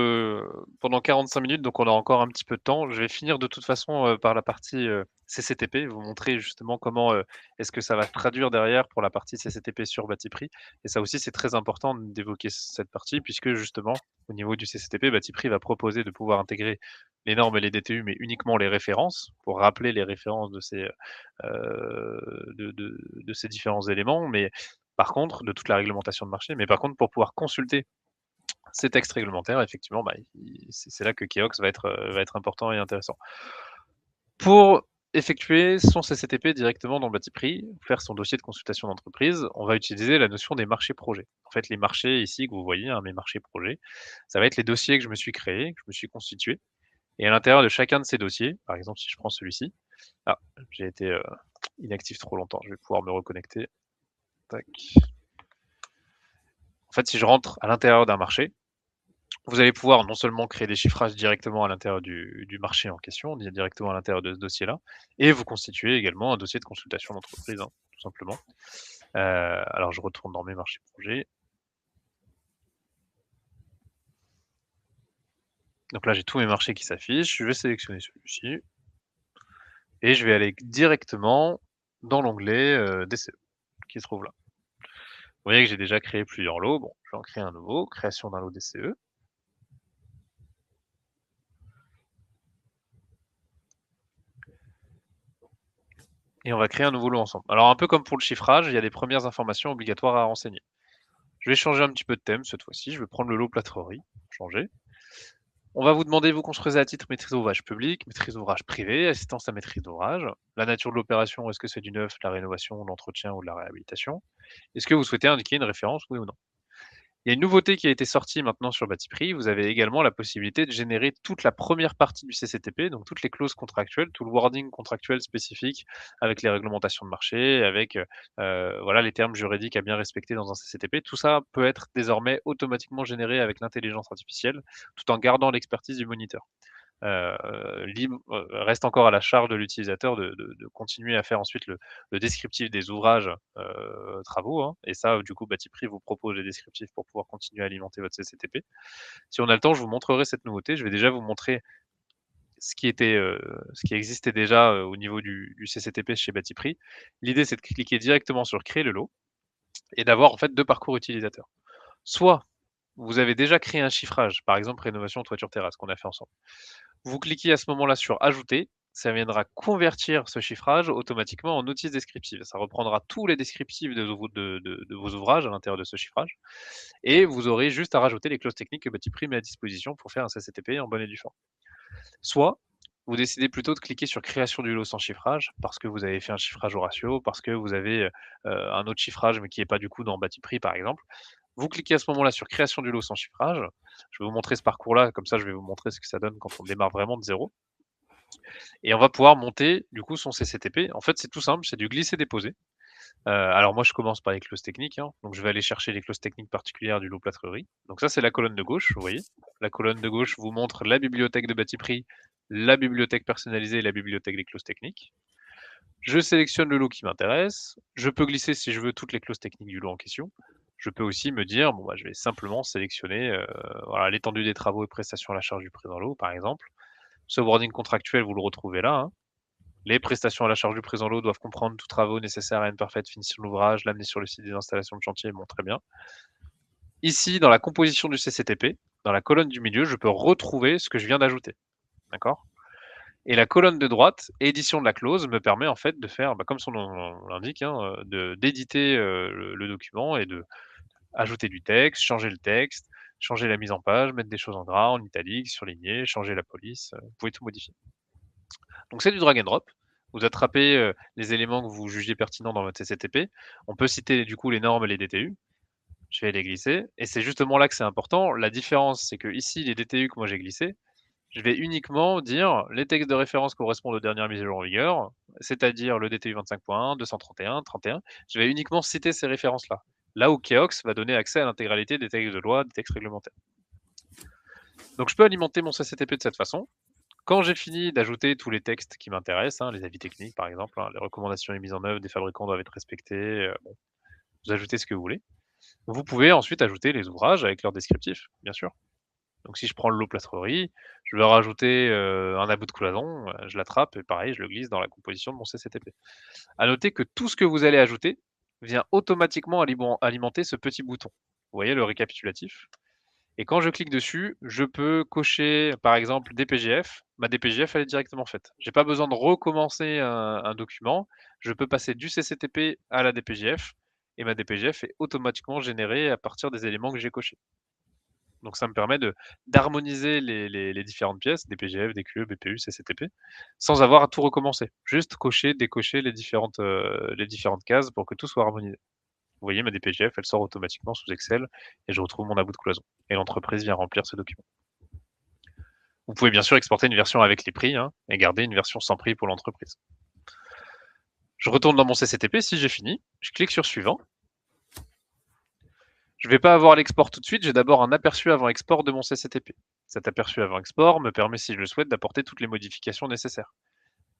pendant 45 minutes, donc on a encore un petit peu de temps. Je vais finir de toute façon par la partie CCTP, vous montrer justement comment est-ce que ça va se traduire derrière pour la partie CCTP sur Batiprix. Et ça aussi, c'est très important d'évoquer cette partie, puisque justement, au niveau du CCTP, Batiprix va proposer de pouvoir intégrer les normes et les DTU, mais uniquement les références, pour rappeler les références de ces différents éléments. Mais par contre, de toute la réglementation de marché, mais par contre, pour pouvoir consulter ces textes réglementaires, effectivement, c'est là que Keox va être important et intéressant. Pour effectuer son CCTP directement dans Batiprix, faire son dossier de consultation d'entreprise, on va utiliser la notion des marchés projets. En fait, les marchés ici que vous voyez, mes marchés projets, ça va être les dossiers que je me suis créés, que je me suis constitué. Et à l'intérieur de chacun de ces dossiers, par exemple, si je prends celui-ci, j'ai été inactif trop longtemps, je vais pouvoir me reconnecter. Tac. En fait, si je rentre à l'intérieur d'un marché, vous allez pouvoir non seulement créer des chiffrages directement à l'intérieur du marché en question, directement à l'intérieur de ce dossier-là, et vous constituer également un dossier de consultation d'entreprise, tout simplement. Alors, je retourne dans mes marchés projets. Donc là, j'ai tous mes marchés qui s'affichent. Je vais sélectionner celui-ci. Et je vais aller directement dans l'onglet DCE, qui se trouve là. Vous voyez que j'ai déjà créé plusieurs lots. Bon, je vais en créer un nouveau. Création d'un lot DCE. Et on va créer un nouveau lot ensemble. Alors, un peu comme pour le chiffrage, il y a des premières informations obligatoires à renseigner. Je vais changer un petit peu de thème cette fois-ci. Je vais prendre le lot plâtrerie, changer. On va vous demander, vous construisez à titre maîtrise d'ouvrage public, maîtrise d'ouvrage privé, assistance à maîtrise d'ouvrage. La nature de l'opération, est-ce que c'est du neuf, de la rénovation, de l'entretien ou de la réhabilitation? Est-ce que vous souhaitez indiquer une référence, oui ou non? Il y a une nouveauté qui a été sortie maintenant sur Batiprix. Vous avez également la possibilité de générer toute la première partie du CCTP, donc toutes les clauses contractuelles, tout le wording contractuel spécifique avec les réglementations de marché, avec voilà, les termes juridiques à bien respecter dans un CCTP. Tout ça peut être désormais automatiquement généré avec l'intelligence artificielle, tout en gardant l'expertise du moniteur. Reste encore à la charge de l'utilisateur de continuer à faire ensuite le descriptif des ouvrages travaux. Et ça, du coup, Batiprix vous propose les descriptifs pour pouvoir continuer à alimenter votre CCTP. Si on a le temps, je vous montrerai cette nouveauté. Je vais déjà vous montrer ce qui existait déjà au niveau du CCTP chez Batiprix. L'idée, c'est de cliquer directement sur créer le lot et d'avoir en fait 2 parcours utilisateurs. Soit vous avez déjà créé un chiffrage, par exemple rénovation toiture terrasse qu'on a fait ensemble. Vous cliquez à ce moment-là sur ajouter ça viendra convertir ce chiffrage automatiquement en notice descriptive. Ça reprendra tous les descriptifs de vos ouvrages à l'intérieur de ce chiffrage et vous aurez juste à rajouter les clauses techniques que Batiprix met à disposition pour faire un CCTP en bonne et due forme. Soit vous décidez plutôt de cliquer sur création du lot sans chiffrage parce que vous avez fait un chiffrage au ratio, parce que vous avez un autre chiffrage mais qui n'est pas du coup dans Batiprix par exemple. Vous cliquez à ce moment-là sur création du lot sans chiffrage. Je vais vous montrer ce parcours-là, comme ça je vais vous montrer ce que ça donne quand on démarre vraiment de zéro. Et on va pouvoir monter du coup son CCTP. En fait, c'est tout simple, c'est du glisser-déposer. Alors moi, je commence par les clauses techniques, hein. Donc je vais aller chercher les clauses techniques particulières du lot plâtrerie. Donc ça, c'est la colonne de gauche, vous voyez. La colonne de gauche vous montre la bibliothèque de Batiprix, la bibliothèque personnalisée et la bibliothèque des clauses techniques. Je sélectionne le lot qui m'intéresse. Je peux glisser, si je veux, toutes les clauses techniques du lot en question. Je peux aussi me dire, bon, bah, je vais simplement sélectionner voilà, l'étendue des travaux et prestations à la charge du présent lot, par exemple. Ce wording contractuel, vous le retrouvez là, hein. Les prestations à la charge du présent lot doivent comprendre tous travaux nécessaires à une parfaite finition de l'ouvrage, l'amener sur le site des installations de chantier, bon, très bien. Ici, dans la composition du CCTP, dans la colonne du milieu, je peux retrouver ce que je viens d'ajouter. D'accord ? Et la colonne de droite, édition de la clause, me permet en fait de faire, bah, comme son nom l'indique, hein, d'éditer le document et de ajouter du texte, changer le texte, changer la mise en page, mettre des choses en gras, en italique, surligner, changer la police, vous pouvez tout modifier. Donc c'est du drag and drop. Vous attrapez les éléments que vous jugez pertinents dans votre CCTP. On peut citer du coup les normes et les DTU. Je vais les glisser. Et c'est justement là que c'est important. La différence, c'est que ici, les DTU que moi j'ai glissés, je vais uniquement dire les textes de référence correspondent aux dernières mises à jour en vigueur, c'est-à-dire le DTU 25.1, 231, 31. Je vais uniquement citer ces références-là. Là où Keox va donner accès à l'intégralité des textes de loi, des textes réglementaires. Donc je peux alimenter mon CCTP de cette façon. Quand j'ai fini d'ajouter tous les textes qui m'intéressent, hein, les avis techniques par exemple, hein, les recommandations et mises en œuvre des fabricants doivent être respectées, bon, vous ajoutez ce que vous voulez. Vous pouvez ensuite ajouter les ouvrages avec leur descriptif, bien sûr. Donc si je prends le lot plâtrerie, je vais rajouter un about de cloison, je l'attrape et pareil, je le glisse dans la composition de mon CCTP. À noter que tout ce que vous allez ajouter vient automatiquement alimenter ce petit bouton. Vous voyez le récapitulatif. Et quand je clique dessus, je peux cocher, par exemple, DPGF. Ma DPGF, elle est directement faite. J'ai pas besoin de recommencer un document. Je peux passer du CCTP à la DPGF et ma DPGF est automatiquement générée à partir des éléments que j'ai cochés. Donc ça me permet d'harmoniser les différentes pièces, DPGF, DQE, BPU, CCTP, sans avoir à tout recommencer. Juste cocher, décocher les différentes cases pour que tout soit harmonisé. Vous voyez, ma DPGF, elle sort automatiquement sous Excel et je retrouve mon about de cloison. Et l'entreprise vient remplir ce document. Vous pouvez bien sûr exporter une version avec les prix hein, et garder une version sans prix pour l'entreprise. Je retourne dans mon CCTP. Si j'ai fini, je clique sur Suivant. Je ne vais pas avoir l'export tout de suite. J'ai d'abord un aperçu avant export de mon CCTP. Cet aperçu avant export me permet, si je le souhaite, d'apporter toutes les modifications nécessaires.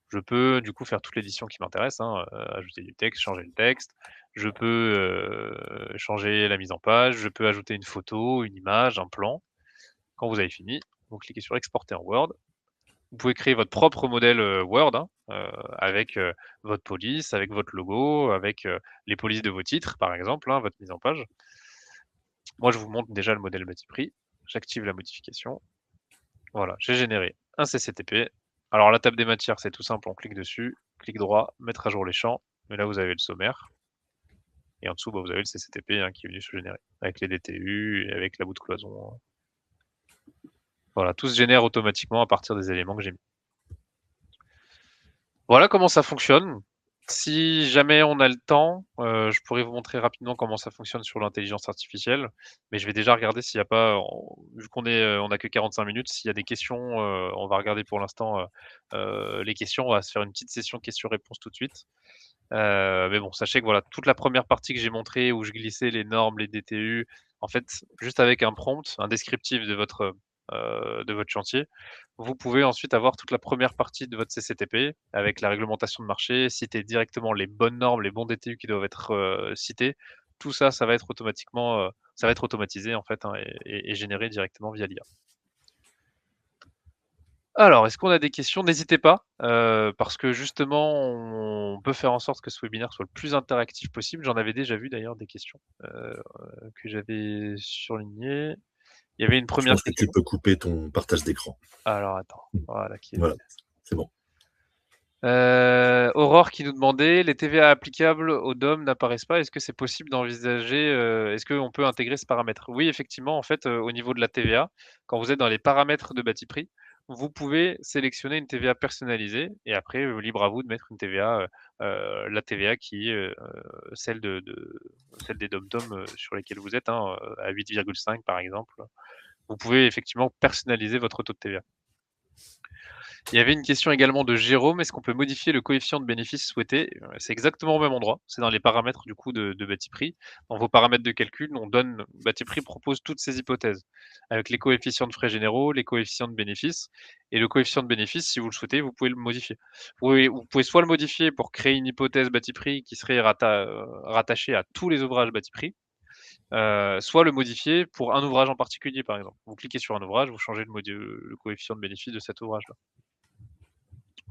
Je peux du coup faire toute l'édition qui m'intéresse, hein, ajouter du texte, changer le texte. Je peux changer la mise en page. Je peux ajouter une photo, une image, un plan. Quand vous avez fini, vous cliquez sur Exporter en Word. Vous pouvez créer votre propre modèle Word hein, avec votre police, avec votre logo, avec les polices de vos titres, par exemple, hein, votre mise en page. Moi, je vous montre déjà le modèle Batiprix. J'active la modification. Voilà, j'ai généré un CCTP. Alors, la table des matières, c'est tout simple. On clique dessus, clic droit, mettre à jour les champs. Mais là, vous avez le sommaire. Et en dessous, bah, vous avez le CCTP hein, qui est venu se générer avec les DTU et avec la bout de cloison. Voilà, tout se génère automatiquement à partir des éléments que j'ai mis. Voilà comment ça fonctionne. Si jamais on a le temps, je pourrais vous montrer rapidement comment ça fonctionne sur l'intelligence artificielle, mais je vais déjà regarder s'il y a pas vu qu'on est, on a que 45 minutes, s'il y a des questions, on va regarder pour l'instant, les questions. On va se faire une petite session questions-réponses tout de suite. Mais bon, sachez que voilà, toute la première partie que j'ai montrée où je glissais les normes, les DTU, en fait, juste avec un prompt, un descriptif de votre chantier, vous pouvez ensuite avoir toute la première partie de votre CCTP avec la réglementation de marché, citer directement les bonnes normes, les bons DTU qui doivent être cités. Tout ça, ça va être automatiquement, ça va être automatisé en fait hein, et généré directement via l'IA. Alors, est-ce qu'on a des questions? N'hésitez pas, parce que justement, on peut faire en sorte que ce webinaire soit le plus interactif possible. J'en avais déjà vu d'ailleurs des questions que j'avais surlignées. Il y avait une
Je
première
pense que tu
question.
peux couper ton partage d'écran.
Alors attends, voilà qui est.
Voilà, c'est bon.
Aurore qui nous demandait, les TVA applicables au DOM n'apparaissent pas. Est-ce que c'est possible d'envisager, est-ce qu'on peut intégrer ce paramètre? Oui, effectivement, en fait, au niveau de la TVA, quand vous êtes dans les paramètres de bâti prix, vous pouvez sélectionner une TVA personnalisée et après, libre à vous de mettre une TVA, la TVA qui est, celle celle des DOM-TOM, sur lesquels vous êtes, hein, à 8,5 par exemple. Vous pouvez effectivement personnaliser votre taux de TVA. Il y avait une question également de Jérôme, est-ce qu'on peut modifier le coefficient de bénéfice souhaité? C'est exactement au même endroit, c'est dans les paramètres du coup de Batiprix. Dans vos paramètres de calcul, Batiprix propose toutes ces hypothèses, avec les coefficients de frais généraux, les coefficients de bénéfice. Et le coefficient de bénéfice, si vous le souhaitez, vous pouvez le modifier. Vous pouvez soit le modifier pour créer une hypothèse Batiprix qui serait rattachée à tous les ouvrages Batiprix, soit le modifier pour un ouvrage en particulier, par exemple. Vous cliquez sur un ouvrage, vous changez le coefficient de bénéfice de cet ouvrage-là.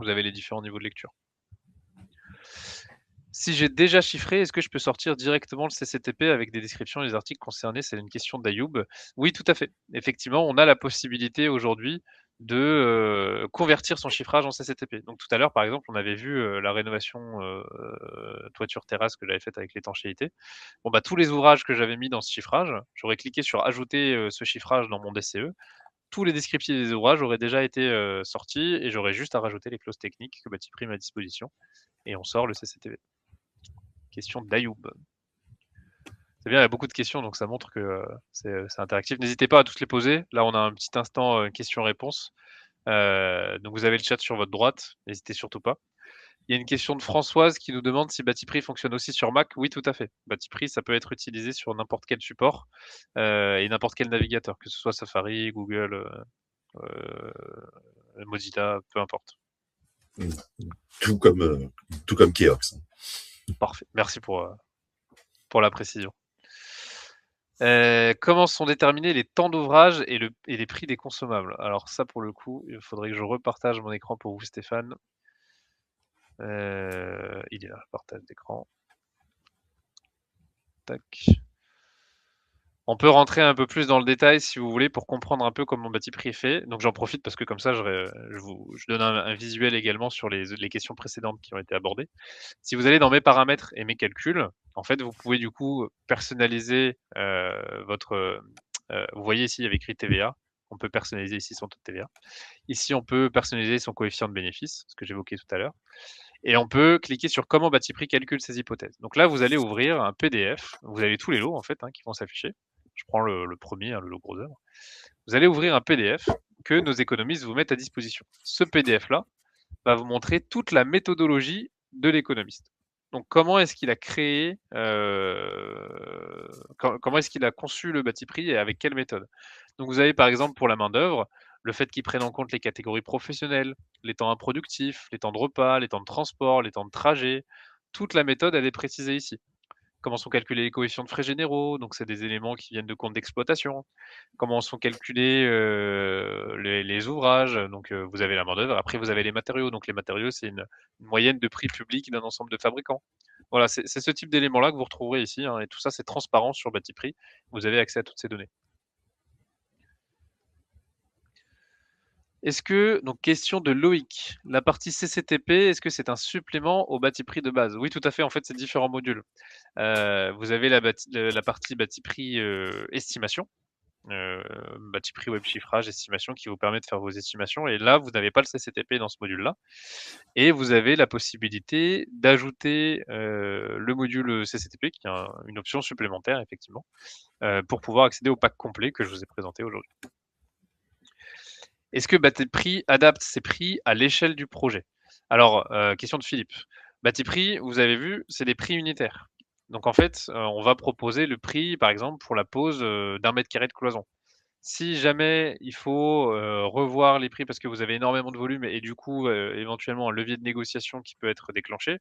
Vous avez les différents niveaux de lecture. Si j'ai déjà chiffré, est-ce que je peux sortir directement le CCTP avec des descriptions des articles concernés? C'est une question d'Ayoub. Oui, tout à fait. Effectivement, on a la possibilité aujourd'hui de convertir son chiffrage en CCTP. Donc tout à l'heure, par exemple, on avait vu la rénovation toiture terrasse que j'avais faite avec l'étanchéité. Bon, bah, tous les ouvrages que j'avais mis dans ce chiffrage, j'aurais cliqué sur ajouter ce chiffrage dans mon DCE. Tous les descriptifs des ouvrages auraient déjà été sortis et j'aurais juste à rajouter les clauses techniques que Batiprix met à disposition et on sort le CCTV. Question d'Ayoub. C'est bien, il y a beaucoup de questions, donc ça montre que c'est interactif. N'hésitez pas à tous les poser. Là, on a un petit instant questions-réponses. Donc vous avez le chat sur votre droite, n'hésitez surtout pas. Il y a une question de Françoise qui nous demande si Batiprix fonctionne aussi sur Mac. Oui, tout à fait. Batiprix, ça peut être utilisé sur n'importe quel support et n'importe quel navigateur, que ce soit Safari, Google, Mozilla, peu importe.
Tout comme Keox.
Parfait. Merci pour la précision. Comment sont déterminés les temps d'ouvrage et les prix des consommables? Alors ça, pour le coup, il faudrait que je repartage mon écran pour vous, Stéphane. Il est là, le partage d'écran. Tac. On peut rentrer un peu plus dans le détail si vous voulez pour comprendre un peu comment Batiprix est fait. Donc j'en profite parce que comme ça, je donne un visuel également sur les questions précédentes qui ont été abordées. Si vous allez dans mes paramètres et mes calculs, en fait, vous pouvez du coup personnaliser votre... vous voyez ici, il y avait écrit TVA. On peut personnaliser ici son taux de TVA. Ici, on peut personnaliser son coefficient de bénéfice, ce que j'évoquais tout à l'heure. Et on peut cliquer sur comment Batiprix calcule ses hypothèses. Donc là, vous allez ouvrir un PDF. Vous avez tous les lots en fait qui vont s'afficher. Je prends le premier, le lot gros œuvre. Vous allez ouvrir un PDF que nos économistes vous mettent à disposition. Ce PDF-là va vous montrer toute la méthodologie de l'économiste. Donc, comment est-ce qu'il a créé, comment est-ce qu'il a conçu le Batiprix et avec quelle méthode? Donc, vous avez par exemple pour la main-d'œuvre, le fait qu'il prenne en compte les catégories professionnelles, les temps improductifs, les temps de repas, les temps de transport, les temps de trajet. Toute la méthode, elle est précisée ici. Comment sont calculés les coefficients de frais généraux? Donc, c'est des éléments qui viennent de compte d'exploitation. Comment sont calculés les ouvrages? Donc, vous avez la main-d'œuvre. Après, vous avez les matériaux. Donc, les matériaux, c'est une moyenne de prix public d'un ensemble de fabricants. Voilà, c'est ce type d'éléments-là que vous retrouverez ici. Et tout ça, c'est transparent sur Batiprix. Vous avez accès à toutes ces données. Est-ce que, donc question de Loïc, la partie CCTP, est-ce que c'est un supplément au Batiprix de base? Oui, tout à fait, en fait, c'est différents modules. Vous avez la partie Batiprix estimation, Batiprix web chiffrage, estimation, qui vous permet de faire vos estimations. Et là, vous n'avez pas le CCTP dans ce module-là. Et vous avez la possibilité d'ajouter le module CCTP, qui est une option supplémentaire, effectivement, pour pouvoir accéder au pack complet que je vous ai présenté aujourd'hui. Est-ce que Batiprix adapte ses prix à l'échelle du projet? Alors, question de Philippe. Batiprix, vous avez vu, c'est des prix unitaires. Donc en fait, on va proposer le prix, par exemple, pour la pose d'1 mètre carré de cloison. Si jamais il faut revoir les prix parce que vous avez énormément de volume et du coup, éventuellement un levier de négociation qui peut être déclenché,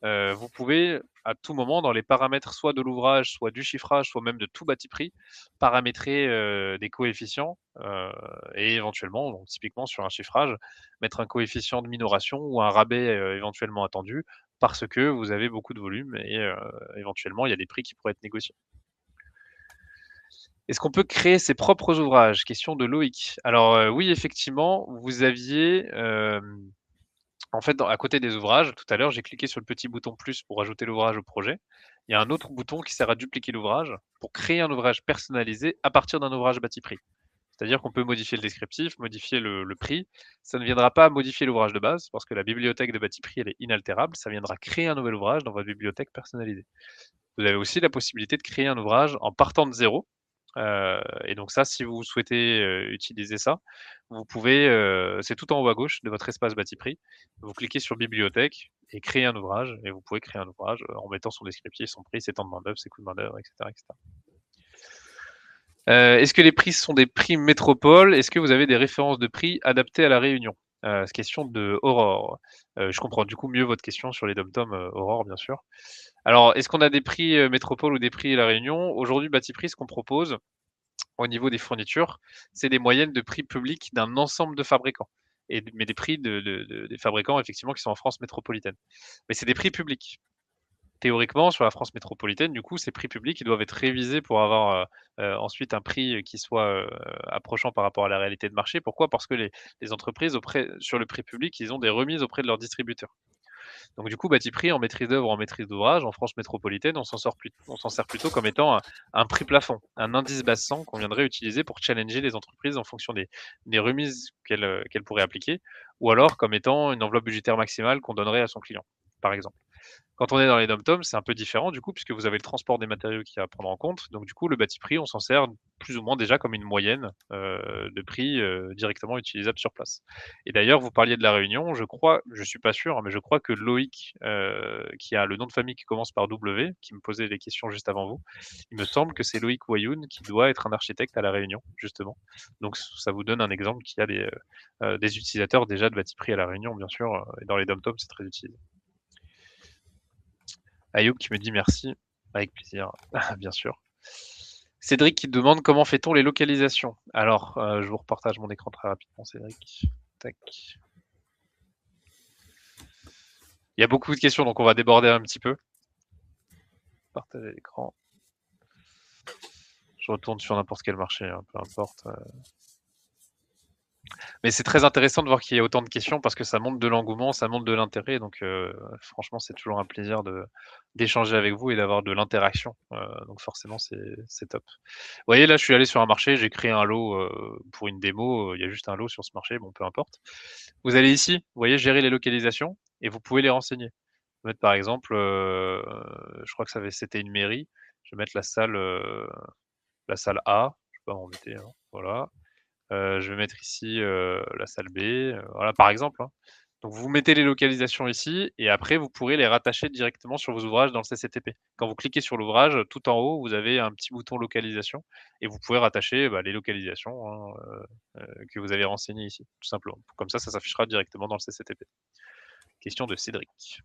vous pouvez à tout moment dans les paramètres soit de l'ouvrage, soit du chiffrage, soit même de tout Batiprix, paramétrer des coefficients et éventuellement, donc typiquement sur un chiffrage, mettre un coefficient de minoration ou un rabais éventuellement attendu parce que vous avez beaucoup de volume et éventuellement il y a des prix qui pourraient être négociés. Est-ce qu'on peut créer ses propres ouvrages? Question de Loïc. Alors oui, effectivement, vous aviez En fait, à côté des ouvrages, tout à l'heure, j'ai cliqué sur le petit bouton plus pour ajouter l'ouvrage au projet. Il y a un autre bouton qui sert à dupliquer l'ouvrage pour créer un ouvrage personnalisé à partir d'un ouvrage bâti prix. C'est-à-dire qu'on peut modifier le descriptif, modifier le prix. Ça ne viendra pas modifier l'ouvrage de base parce que la bibliothèque de bâti prix, elle est inaltérable. Ça viendra créer un nouvel ouvrage dans votre bibliothèque personnalisée. Vous avez aussi la possibilité de créer un ouvrage en partant de zéro. Et donc ça, si vous souhaitez utiliser ça, vous pouvez, c'est tout en haut à gauche de votre espace bâti prix. Vous cliquez sur bibliothèque et créer un ouvrage. Et vous pouvez créer un ouvrage en mettant son descriptif, son prix, ses temps de main-d'œuvre, ses coûts de main-d'œuvre, etc., etc. Est-ce que les prix sont des prix métropole? Est-ce que vous avez des références de prix adaptées à la Réunion? C'est question de Aurore. Je comprends du coup mieux votre question sur les dom-toms, Aurore, bien sûr. Alors, est-ce qu'on a des prix métropole ou des prix à la Réunion? Aujourd'hui, bâti prix, ce qu'on propose au niveau des fournitures, c'est des moyennes de prix publics d'un ensemble de fabricants. Mais des prix des fabricants, effectivement, qui sont en France métropolitaine. Mais c'est des prix publics. Théoriquement, sur la France métropolitaine, du coup, ces prix publics, ils doivent être révisés pour avoir ensuite un prix qui soit approchant par rapport à la réalité de marché. Pourquoi? Parce que les entreprises, sur le prix public, ils ont des remises auprès de leurs distributeurs. Donc du coup, bâti prix en maîtrise d'œuvre, en maîtrise d'ouvrage, en France métropolitaine, on s'en sert plutôt comme étant un prix plafond, un indice basse-100 qu'on viendrait utiliser pour challenger les entreprises en fonction des remises qu'elles pourraient appliquer, ou alors comme étant une enveloppe budgétaire maximale qu'on donnerait à son client, par exemple. Quand on est dans les dom-toms, c'est un peu différent du coup, puisque vous avez le transport des matériaux qui est à prendre en compte. Donc du coup, le bâti prix, on s'en sert plus ou moins déjà comme une moyenne de prix directement utilisable sur place. Et d'ailleurs, vous parliez de la Réunion, je crois, je suis pas sûr, mais je crois que Loïc, qui a le nom de famille qui commence par W, qui me posait les questions juste avant vous, il me semble que c'est Loïc Wayoun qui doit être un architecte à la Réunion, justement. Donc ça vous donne un exemple qu'il y a des utilisateurs déjà de bâti prix à la Réunion, bien sûr, et dans les dom-toms, c'est très utilisé. Ayoub qui me dit merci, avec plaisir, bien sûr. Cédric qui demande comment fait-on les localisations. Alors, je vous repartage mon écran très rapidement, Cédric. Tac. Il y a beaucoup de questions, donc on va déborder un petit peu. Partager l'écran. Je retourne sur n'importe quel marché, hein, peu importe. Mais c'est très intéressant de voir qu'il y a autant de questions parce que ça montre de l'engouement, ça montre de l'intérêt. Donc, franchement, c'est toujours un plaisir d'échanger avec vous et d'avoir de l'interaction. Donc, forcément, c'est top. Vous voyez, là, je suis allé sur un marché, j'ai créé un lot pour une démo. Il y a juste un lot sur ce marché, bon, peu importe. Vous allez ici, vous voyez, gérer les localisations et vous pouvez les renseigner. Vous mettre, par exemple, je crois que c'était une mairie. Je vais mettre la salle A. Je sais pas où on mettait, hein, voilà. Je vais mettre ici la salle B, voilà, par exemple, hein. Donc vous mettez les localisations ici et après vous pourrez les rattacher directement sur vos ouvrages dans le CCTP. Quand vous cliquez sur l'ouvrage, tout en haut, vous avez un petit bouton localisation et vous pouvez rattacher les localisations que vous avez renseignées ici, tout simplement. Comme ça s'affichera directement dans le CCTP. Question de Cédric.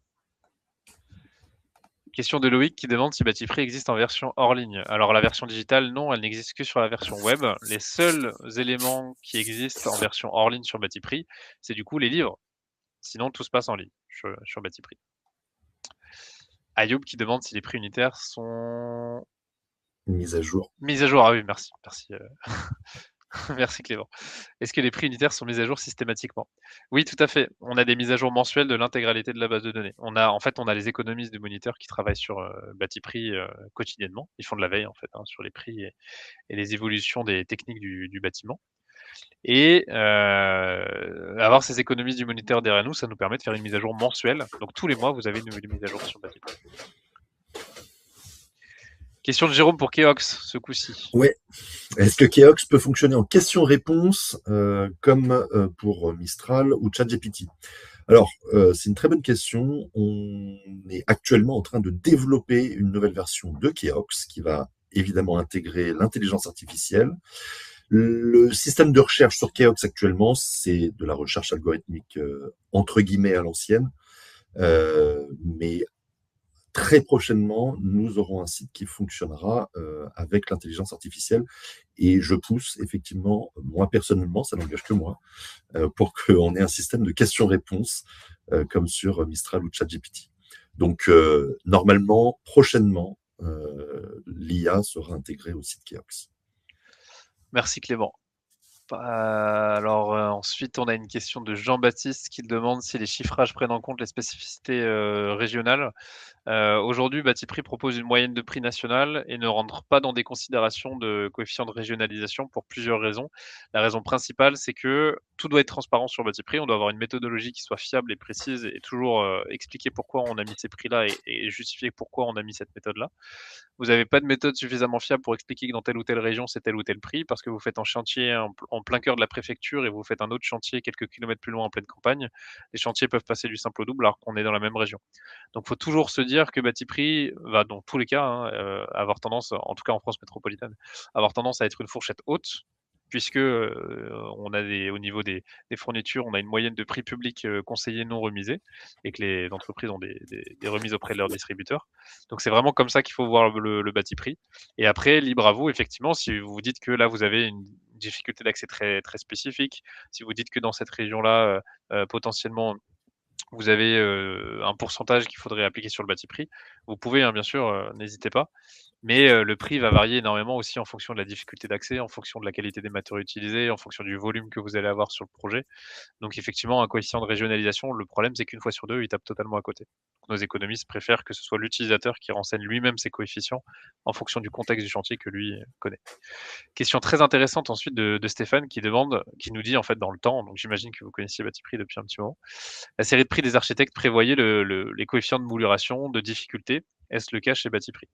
Question de Loïc qui demande si bâti prix existe en version hors ligne. Alors la version digitale, non, elle n'existe que sur la version web. Les seuls éléments qui existent en version hors ligne sur bâti prix, c'est du coup les livres. Sinon, tout se passe en ligne sur bâti prix. Ayoub qui demande si les prix unitaires sont
Mise à jour.
Mise à jour, ah oui, merci. Merci Clément. Est-ce que les prix unitaires sont mis à jour systématiquement? Oui, tout à fait. On a des mises à jour mensuelles de l'intégralité de la base de données. On a les économistes de moniteurs qui travaillent sur bâti prix quotidiennement. Ils font de la veille en fait sur les prix et les évolutions des techniques du bâtiment. Et avoir ces économistes du moniteur derrière nous, ça nous permet de faire une mise à jour mensuelle. Donc tous les mois, vous avez une nouvelle mise à jour sur bâti prix. Question de Jérôme pour Keox, ce coup-ci.
Ouais. Est-ce que Keox peut fonctionner en question-réponse comme pour Mistral ou ChatGPT? Alors, c'est une très bonne question. On est actuellement en train de développer une nouvelle version de Keox qui va évidemment intégrer l'intelligence artificielle. Le système de recherche sur Keox actuellement, c'est de la recherche algorithmique entre guillemets à l'ancienne, mais très prochainement, nous aurons un site qui fonctionnera avec l'intelligence artificielle et je pousse effectivement, moi personnellement, ça n'engage que moi, pour qu'on ait un système de questions-réponses comme sur Mistral ou ChatGPT. Donc, normalement, prochainement, l'IA sera intégrée au site Keox.
Merci Clément. Ensuite, on a une question de Jean-Baptiste qui demande si les chiffrages prennent en compte les spécificités régionales. Aujourd'hui, Batiprix propose une moyenne de prix nationale et ne rentre pas dans des considérations de coefficient de régionalisation pour plusieurs raisons. La raison principale, c'est que tout doit être transparent sur Batiprix. On doit avoir une méthodologie qui soit fiable et précise et toujours expliquer pourquoi on a mis ces prix-là et justifier pourquoi on a mis cette méthode-là. Vous n'avez pas de méthode suffisamment fiable pour expliquer que dans telle ou telle région, c'est tel ou tel prix, parce que vous faites un chantier en plein cœur de la préfecture et vous faites un autre chantier quelques kilomètres plus loin en pleine campagne. Les chantiers peuvent passer du simple au double alors qu'on est dans la même région. Donc, il faut toujours se dire que Batiprix va, dans tous les cas, avoir tendance, en tout cas en France métropolitaine, avoir tendance à être une fourchette haute, puisque on a au niveau des fournitures, on a une moyenne de prix public conseillé non remisé, et que les entreprises ont des remises auprès de leurs distributeurs. Donc c'est vraiment comme ça qu'il faut voir le Batiprix. Et après, libre à vous, effectivement, si vous vous dites que là, vous avez une difficulté d'accès très, très spécifique, si vous dites que dans cette région-là, potentiellement, vous avez un pourcentage qu'il faudrait appliquer sur le Batiprix, vous pouvez, bien sûr, n'hésitez pas. Mais le prix va varier énormément aussi en fonction de la difficulté d'accès, en fonction de la qualité des matériaux utilisés, en fonction du volume que vous allez avoir sur le projet. Donc effectivement, un coefficient de régionalisation, le problème, c'est qu'une fois sur deux, il tape totalement à côté. Donc, nos économistes préfèrent que ce soit l'utilisateur qui renseigne lui-même ses coefficients en fonction du contexte du chantier que lui connaît. Question très intéressante ensuite de Stéphane qui nous dit en fait dans le temps, donc j'imagine que vous connaissiez Batiprix depuis un petit moment, la série de prix des architectes prévoyait les coefficients de mouluration, de difficulté. Est-ce le cas chez Batiprix?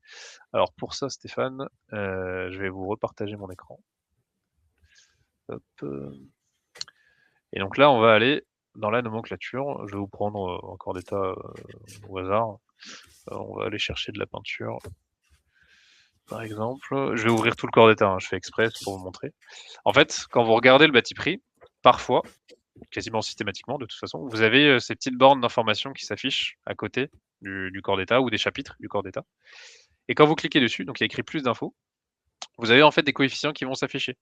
Alors pour ça, Stéphane, je vais vous repartager mon écran. Hop. Et donc là, on va aller dans la nomenclature. Je vais vous prendre un corps d'état au hasard. On va aller chercher de la peinture, par exemple. Je vais ouvrir tout le corps d'état, je fais exprès pour vous montrer. En fait, quand vous regardez le Batiprix, parfois, quasiment systématiquement de toute façon, vous avez ces petites bornes d'information qui s'affichent à côté du corps d'état ou des chapitres du corps d'état. Et quand vous cliquez dessus, donc il y a écrit plus d'infos, vous avez en fait des coefficients qui vont s'afficher.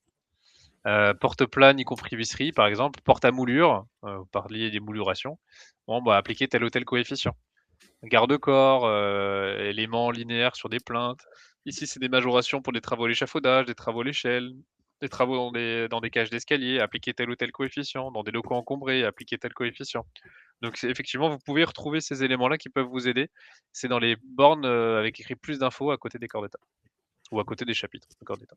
Porte plane, y compris visserie, par exemple, porte à moulure, vous parliez des moulurations, bon, bah, appliquer tel ou tel coefficient. Garde-corps, éléments linéaires sur des plaintes. Ici, c'est des majorations pour des travaux à l'échafaudage, des travaux à l'échelle, des travaux dans des cages d'escalier, appliquer tel ou tel coefficient, dans des locaux encombrés, appliquer tel coefficient. Donc effectivement, vous pouvez retrouver ces éléments-là qui peuvent vous aider. C'est dans les bornes avec écrit plus d'infos à côté des corps d'état ou à côté des chapitres de corps d'état.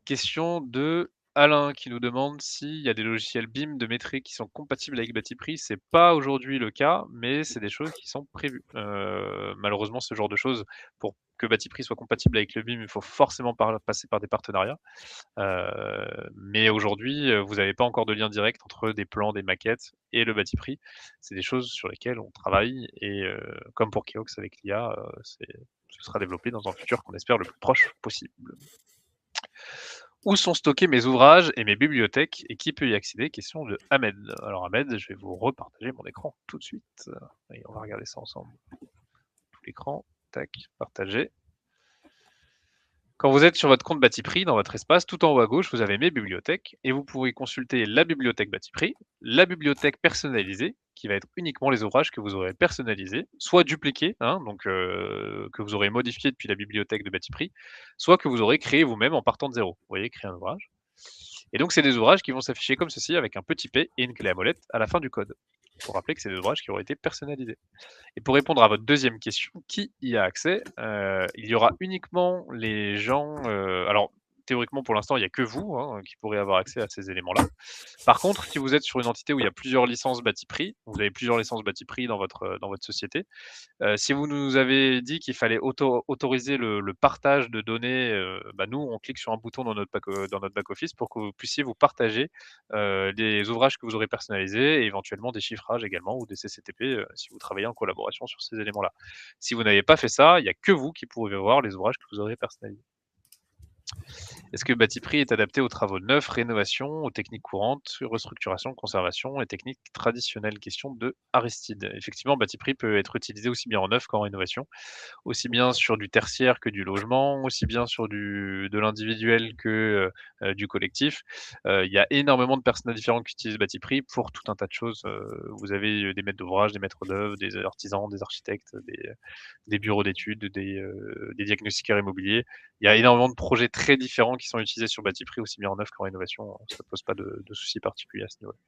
Question de Alain qui nous demande s'il y a des logiciels BIM de métrique qui sont compatibles avec Batiprix. C'est pas aujourd'hui le cas, mais c'est des choses qui sont prévues. Malheureusement, ce genre de choses, pour que Batiprix soit compatible avec le BIM, il faut forcément passer par des partenariats. Mais aujourd'hui, vous n'avez pas encore de lien direct entre des plans, des maquettes et le Batiprix. C'est des choses sur lesquelles on travaille et comme pour Keox avec l'IA, ce sera développé dans un futur qu'on espère le plus proche possible. Où sont stockés mes ouvrages et mes bibliothèques et qui peut y accéder? Question de Ahmed. Alors Ahmed, je vais vous repartager mon écran tout de suite. Et on va regarder ça ensemble. Tout l'écran, tac, partager. Quand vous êtes sur votre compte Batiprix, dans votre espace, tout en haut à gauche, vous avez mes bibliothèques et vous pouvez consulter la bibliothèque Batiprix, la bibliothèque personnalisée, qui va être uniquement les ouvrages que vous aurez personnalisés, soit dupliqués, donc que vous aurez modifiés depuis la bibliothèque de Batiprix, soit que vous aurez créé vous-même en partant de zéro. Vous voyez, créer un ouvrage. Et donc, c'est des ouvrages qui vont s'afficher comme ceci avec un petit P et une clé à molette à la fin du code. Il faut rappeler que c'est des ouvrages qui auraient été personnalisés. Et pour répondre à votre deuxième question, qui y a accès? Il y aura uniquement les gens. Alors, théoriquement, pour l'instant, il n'y a que vous qui pourrez avoir accès à ces éléments-là. Par contre, si vous êtes sur une entité où il y a plusieurs licences Batiprix, vous avez plusieurs licences Batiprix dans votre société, si vous nous avez dit qu'il fallait autoriser le partage de données, nous, on clique sur un bouton dans notre back-office pour que vous puissiez vous partager des ouvrages que vous aurez personnalisés et éventuellement des chiffrages également ou des CCTP si vous travaillez en collaboration sur ces éléments-là. Si vous n'avez pas fait ça, il n'y a que vous qui pourrez voir les ouvrages que vous aurez personnalisés. Est-ce que Batiprix est adapté aux travaux neufs, rénovation, aux techniques courantes, restructuration, conservation et techniques traditionnelles? Question de Aristide. Effectivement, Batiprix peut être utilisé aussi bien en neuf qu'en rénovation, aussi bien sur du tertiaire que du logement, aussi bien sur de l'individuel que du collectif. Il y a énormément de personnels différents qui utilisent Batiprix pour tout un tas de choses. Vous avez des maîtres d'ouvrage, des maîtres d'œuvre, des artisans, des architectes, des bureaux d'études, des diagnostiqueurs immobiliers. Il y a énormément de projets très différents qui qui sont utilisés sur Batiprix, aussi bien en neuf qu'en rénovation. Ça ne pose pas de soucis particuliers à ce niveau-là.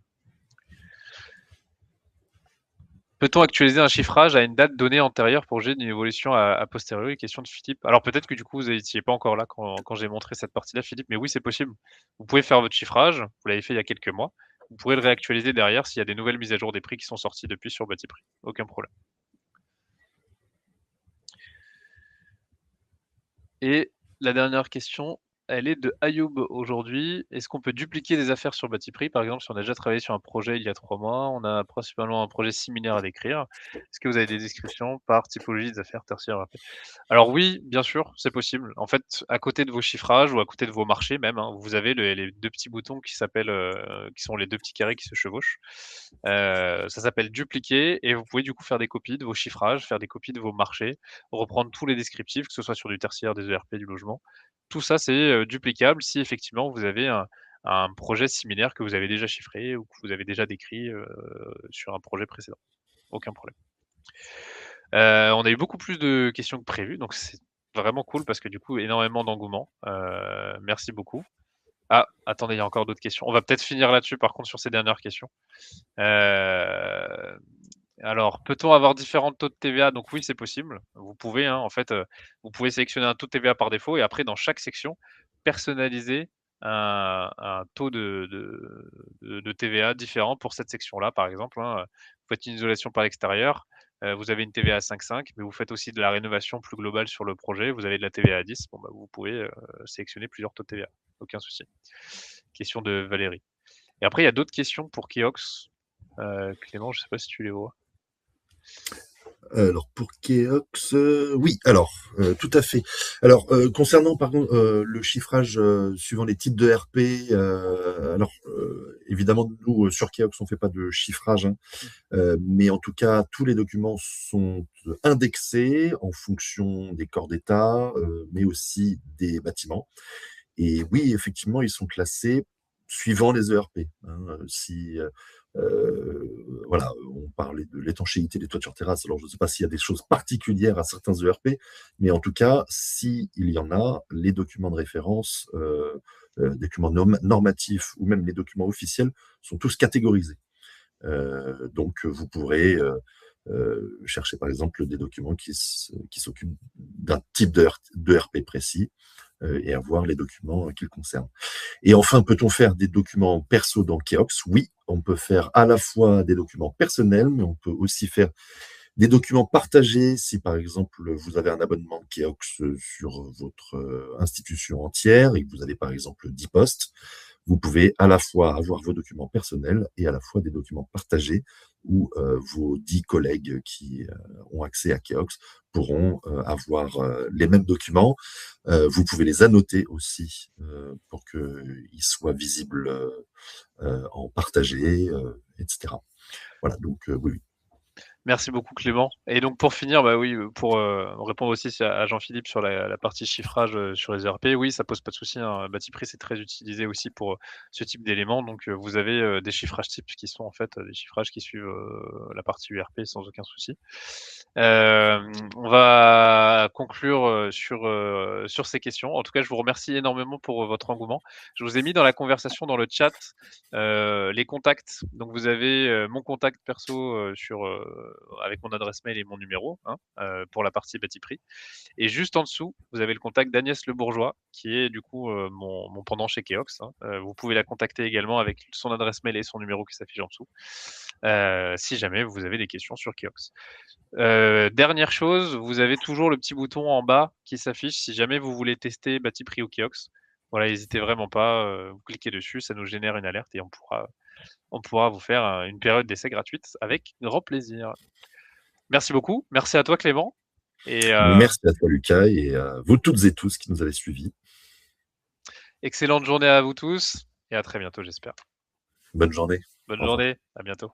Peut-on actualiser un chiffrage à une date donnée antérieure pour juger d'une évolution à posteriori? Question de Philippe. Alors peut-être que du coup, vous n'étiez pas encore là quand j'ai montré cette partie-là, Philippe, mais oui, c'est possible. Vous pouvez faire votre chiffrage, vous l'avez fait il y a quelques mois. Vous pourrez le réactualiser derrière s'il y a des nouvelles mises à jour des prix qui sont sorties depuis sur Batiprix. Aucun problème. Et la dernière question, elle est de Ayoub aujourd'hui. Est-ce qu'on peut dupliquer des affaires sur Batiprix? Par exemple, si on a déjà travaillé sur un projet il y a 3 mois, on a principalement un projet similaire à décrire. Est-ce que vous avez des descriptions par typologie des affaires tertiaires? Alors oui, bien sûr, c'est possible. En fait, à côté de vos chiffrages ou à côté de vos marchés même, hein, vous avez les 2 petits boutons qui s'appellent, qui sont les 2 petits carrés qui se chevauchent. Ça s'appelle dupliquer et vous pouvez du coup faire des copies de vos chiffrages, faire des copies de vos marchés, reprendre tous les descriptifs, que ce soit sur du tertiaire, des ERP, du logement. Tout ça, c'est duplicable si effectivement vous avez un projet similaire que vous avez déjà chiffré ou que vous avez déjà décrit sur un projet précédent. Aucun problème. On a eu beaucoup plus de questions que prévu, donc c'est vraiment cool parce que du coup, énormément d'engouement. Merci beaucoup. Ah, attendez, il y a encore d'autres questions. On va peut-être finir là-dessus par contre sur ces dernières questions. Alors, peut-on avoir différents taux de TVA? Donc oui, c'est possible. Vous pouvez, hein, en fait, vous pouvez sélectionner un taux de TVA par défaut et après, dans chaque section, personnaliser un taux de TVA différent pour cette section-là, par exemple. Hein. Vous faites une isolation par l'extérieur, vous avez une TVA à 5,5, mais vous faites aussi de la rénovation plus globale sur le projet, vous avez de la TVA à 10. Bon, bah, vous pouvez sélectionner plusieurs taux de TVA, aucun souci. Question de Valérie. Et après, il y a d'autres questions pour Kiox. Clément, je ne sais pas si tu les vois.
Alors pour Keox, oui, alors tout à fait. Alors concernant par contre le chiffrage suivant les types de RP, alors évidemment nous sur Keox on fait pas de chiffrage, hein, mais en tout cas tous les documents sont indexés en fonction des corps d'État, mais aussi des bâtiments. Et oui, effectivement, ils sont classés suivant les ERP. Hein, si voilà, on parlait de l'étanchéité des toitures terrasses. Alors, je ne sais pas s'il y a des choses particulières à certains ERP, mais en tout cas, s'il y en a, les documents de référence, documents normatifs ou même les documents officiels sont tous catégorisés. Donc, vous pourrez chercher par exemple des documents qui s'occupent d'un type de RP précis et avoir les documents qu'ils concernent. Et enfin, peut-on faire des documents perso dans Keox? Oui, on peut faire à la fois des documents personnels, mais on peut aussi faire des documents partagés. Si par exemple vous avez un abonnement Keox sur votre institution entière et que vous avez par exemple 10 postes, vous pouvez à la fois avoir vos documents personnels et à la fois des documents partagés où vos 10 collègues qui ont accès à Keox pourront avoir les mêmes documents. Vous pouvez les annoter aussi pour qu'ils soient visibles en partagé, etc. Voilà, donc oui.
Merci beaucoup Clément. Et donc pour finir, bah oui, pour répondre aussi à Jean-Philippe sur la partie chiffrage sur les ERP, oui, ça pose pas de souci. Hein. Batiprix, c'est très utilisé aussi pour ce type d'éléments. Donc vous avez des chiffrages types qui sont en fait des chiffrages qui suivent la partie ERP sans aucun souci. On va conclure sur ces questions. En tout cas, je vous remercie énormément pour votre engouement. Je vous ai mis dans la conversation, dans le chat, les contacts. Donc vous avez mon contact perso avec mon adresse mail et mon numéro hein, pour la partie Batiprix. Et juste en dessous, vous avez le contact d'Agnès Le Bourgeois, qui est du coup mon pendant chez Keox. Hein. Vous pouvez la contacter également avec son adresse mail et son numéro qui s'affiche en dessous, si jamais vous avez des questions sur Keox. Dernière chose, vous avez toujours le petit bouton en bas qui s'affiche si jamais vous voulez tester Batiprix ou Keox. Voilà, n'hésitez vraiment pas, vous cliquez dessus, ça nous génère une alerte et on pourra vous faire une période d'essai gratuite avec grand plaisir. Merci beaucoup. Merci à toi Clément. Et
merci à toi Lucas et à vous toutes et tous qui nous avez suivis.
Excellente journée à vous tous et à très bientôt j'espère.
Bonne journée.
Bonne journée, à bientôt.